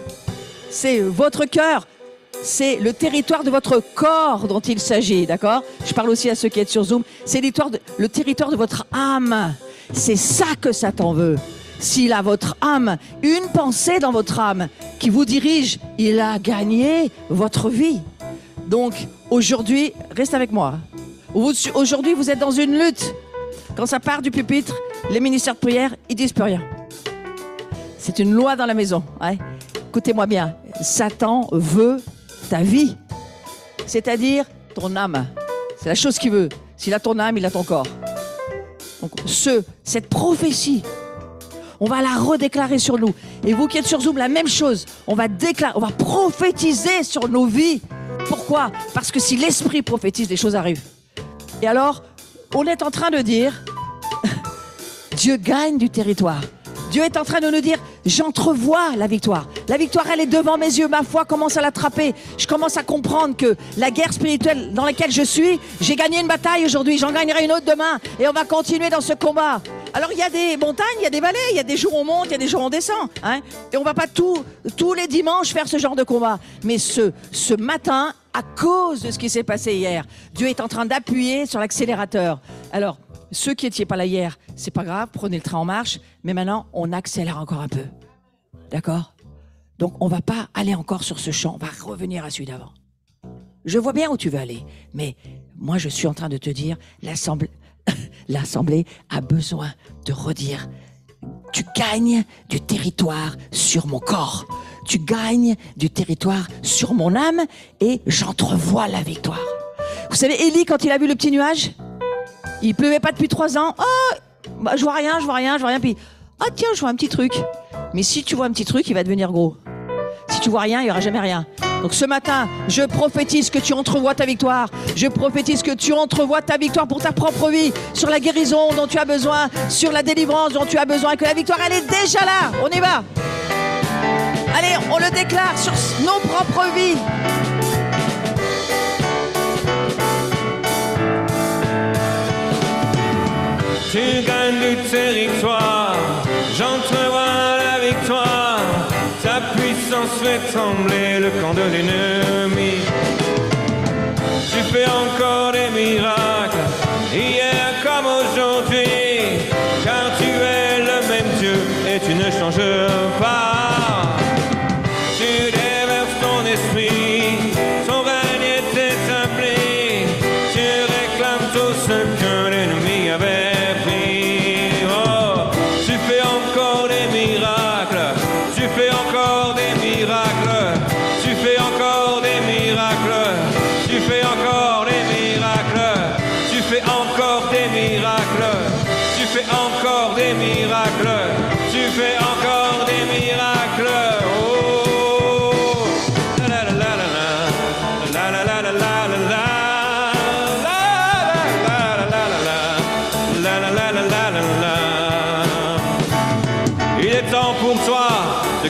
C'est votre cœur, c'est le territoire de votre corps dont il s'agit, d'accord? Je parle aussi à ceux qui sont sur Zoom. C'est le territoire de votre âme. C'est ça que Satan veut. S'il a votre âme, une pensée dans votre âme qui vous dirige, il a gagné votre vie. Donc aujourd'hui, reste avec moi. Aujourd'hui, vous êtes dans une lutte. Quand ça part du pupitre, les ministères de prière, ils disent plus rien. C'est une loi dans la maison. Ouais. Écoutez-moi bien. Satan veut ta vie. C'est-à-dire ton âme. C'est la chose qu'il veut. S'il a ton âme, il a ton corps. Donc cette prophétie, on va la redéclarer sur nous. Et vous qui êtes sur Zoom, la même chose. On va prophétiser sur nos vies. Pourquoi? Parce que si l'esprit prophétise, les choses arrivent. Et alors, on est en train de dire, Dieu gagne du territoire. Dieu est en train de nous dire, j'entrevois la victoire. La victoire, elle est devant mes yeux. Ma foi commence à l'attraper. Je commence à comprendre que la guerre spirituelle dans laquelle je suis, j'ai gagné une bataille aujourd'hui, j'en gagnerai une autre demain. Et on va continuer dans ce combat. Alors, il y a des montagnes, il y a des vallées, il y a des jours où on monte, il y a des jours où on descend. Hein, et on ne va pas tous les dimanches faire ce genre de combat. Mais ce matin, à cause de ce qui s'est passé hier, Dieu est en train d'appuyer sur l'accélérateur. Alors, ceux qui n'étaient pas là hier, c'est pas grave, prenez le train en marche, mais maintenant, on accélère encore un peu. D'accord? Donc, on va pas aller encore sur ce champ, on va revenir à celui d'avant. Je vois bien où tu veux aller, mais moi, je suis en train de te dire, l'Assemblée a besoin de redire, tu gagnes du territoire sur mon corps, tu gagnes du territoire sur mon âme, et j'entrevois la victoire. Vous savez, Élie, quand il a vu le petit nuage, il pleuvait pas depuis 3 ans. Oh, bah, je vois rien. Puis, tiens, je vois un petit truc. Mais si tu vois un petit truc, il va devenir gros. Si tu vois rien, il y aura jamais rien. Donc ce matin, je prophétise que tu entrevois ta victoire. Je prophétise que tu entrevois ta victoire pour ta propre vie, sur la guérison dont tu as besoin, sur la délivrance dont tu as besoin, que la victoire, elle est déjà là. On y va. Allez, on le déclare sur nos propres vies. Tu gagnes du territoire, j'entrevois la victoire. Ta puissance fait trembler le camp de l'ennemi. Tu fais encore des miracles, hier comme aujourd'hui, car tu es le même Dieu et tu ne changes pas. Tu déverses ton esprit, ton règne est établi. Tu réclames tout ce que l'ennemi avait.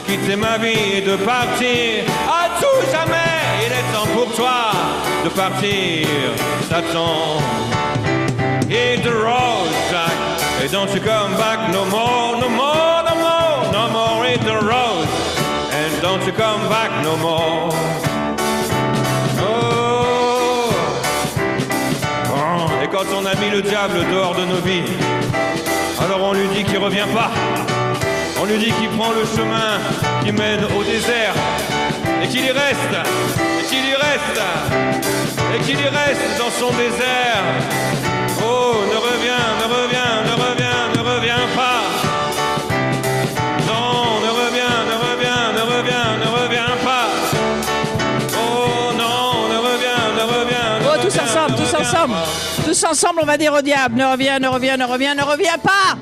Quitter ma vie et de partir à tout jamais. Il est temps pour toi de partir, Satan. Hit the road, Jack, and don't you come back no more, no more, no more, no more. Hit the road, and don't you come back no more. Oh. Et quand on a mis le diable dehors de nos vies, alors on lui dit qu'il revient pas. On lui dit qu'il prend le chemin qui mène au désert et qu'il y reste, et qu'il y reste, et qu'il y reste dans son désert. Oh, ne reviens pas. ensemble. Tous ensemble, on va dire au diable, ne reviens, ne reviens, ne reviens, ne reviens pas.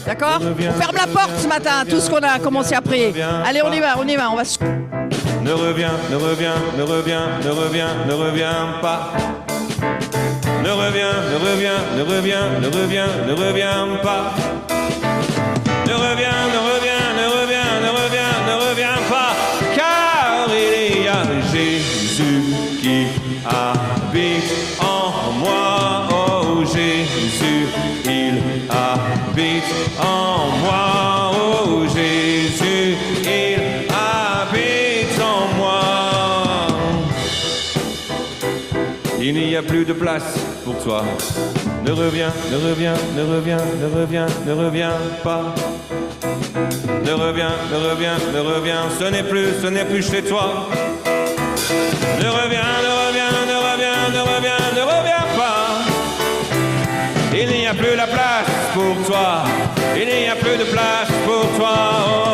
D'accord? On ferme la porte ce matin, tout ce qu'on a commencé à prier. Allez, on y va, on va se... Ne reviens, ne reviens, ne reviens, ne reviens, ne reviens pas. Ne reviens, ne reviens, ne reviens, ne reviens, ne reviens pas. Ne reviens, ne reviens, ne reviens, ne reviens, ne reviens pas. Car il y a Jésus qui habite en moi. Oh Jésus, il habite en moi. Oh Jésus, il habite en moi. Il n'y a plus de place pour toi. Ne reviens, ne reviens, ne reviens, ne reviens, ne reviens pas. Ne reviens, ne reviens, ne reviens, ce n'est plus chez toi. Ne reviens, ne reviens, ne reviens, ne reviens, ne reviens pas. Il n'y a plus la place pour toi. Il n'y a plus de place pour toi. Oh.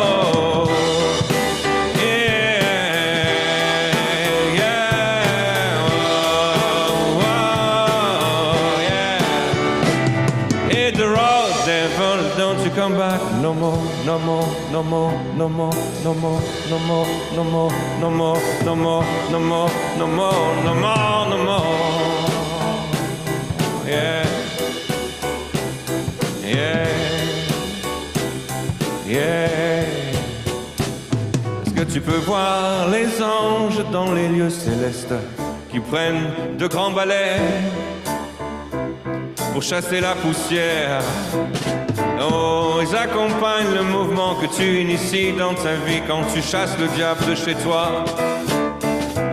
Come back, no more, no more, no more, no more, no more, no more, no more, no more, no more, no more, no more, no more, no more. Yeah, yeah, yeah. Est-ce que tu peux voir les anges dans les lieux célestes qui prennent de grands balais pour chasser la poussière? Oh, ils accompagnent le mouvement que tu inities dans ta vie quand tu chasses le diable de chez toi.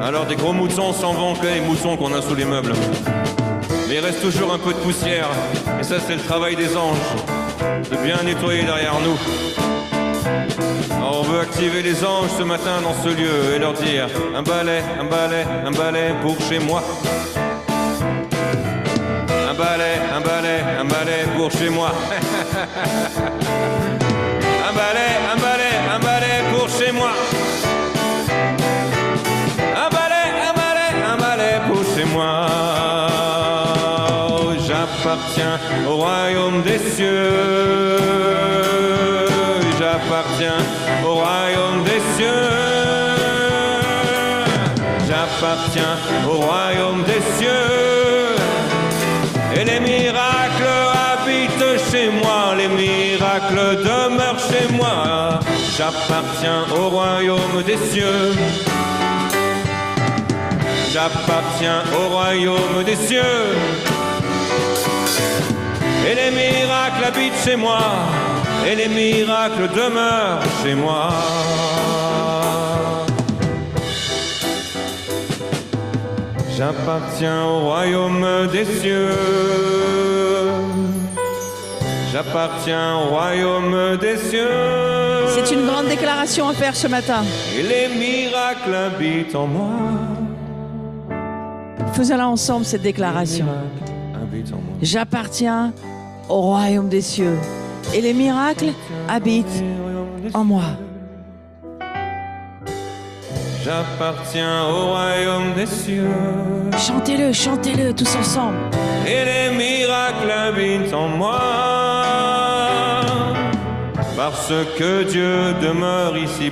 Alors des gros moutons s'en vont que les moutons qu'on a sous les meubles. Mais il reste toujours un peu de poussière. Et ça, c'est le travail des anges, de bien nettoyer derrière nous. Alors on veut activer les anges ce matin dans ce lieu et leur dire un balai, un balai, un balai pour chez moi. Un balai, un balai, un balai pour chez moi. Un balai, un balai, un balai pour chez moi. Un balai, un balai, un balai pour chez moi. Oh, j'appartiens au royaume des cieux. J'appartiens au royaume des cieux. J'appartiens au royaume des cieux. Et les miracles habitent chez moi, les miracles demeurent chez moi. J'appartiens au royaume des cieux. J'appartiens au royaume des cieux. Et les miracles habitent chez moi, et les miracles demeurent chez moi. J'appartiens au royaume des cieux. J'appartiens au royaume des cieux. C'est une grande déclaration à faire ce matin. Et les miracles habitent en moi. Faisons-la ensemble cette déclaration. J'appartiens au royaume des cieux. Et les miracles habitent en moi. J'appartiens au royaume des cieux. Chantez-le, chantez-le tous ensemble. Et les miracles habitent en moi. Parce que Dieu demeure ici.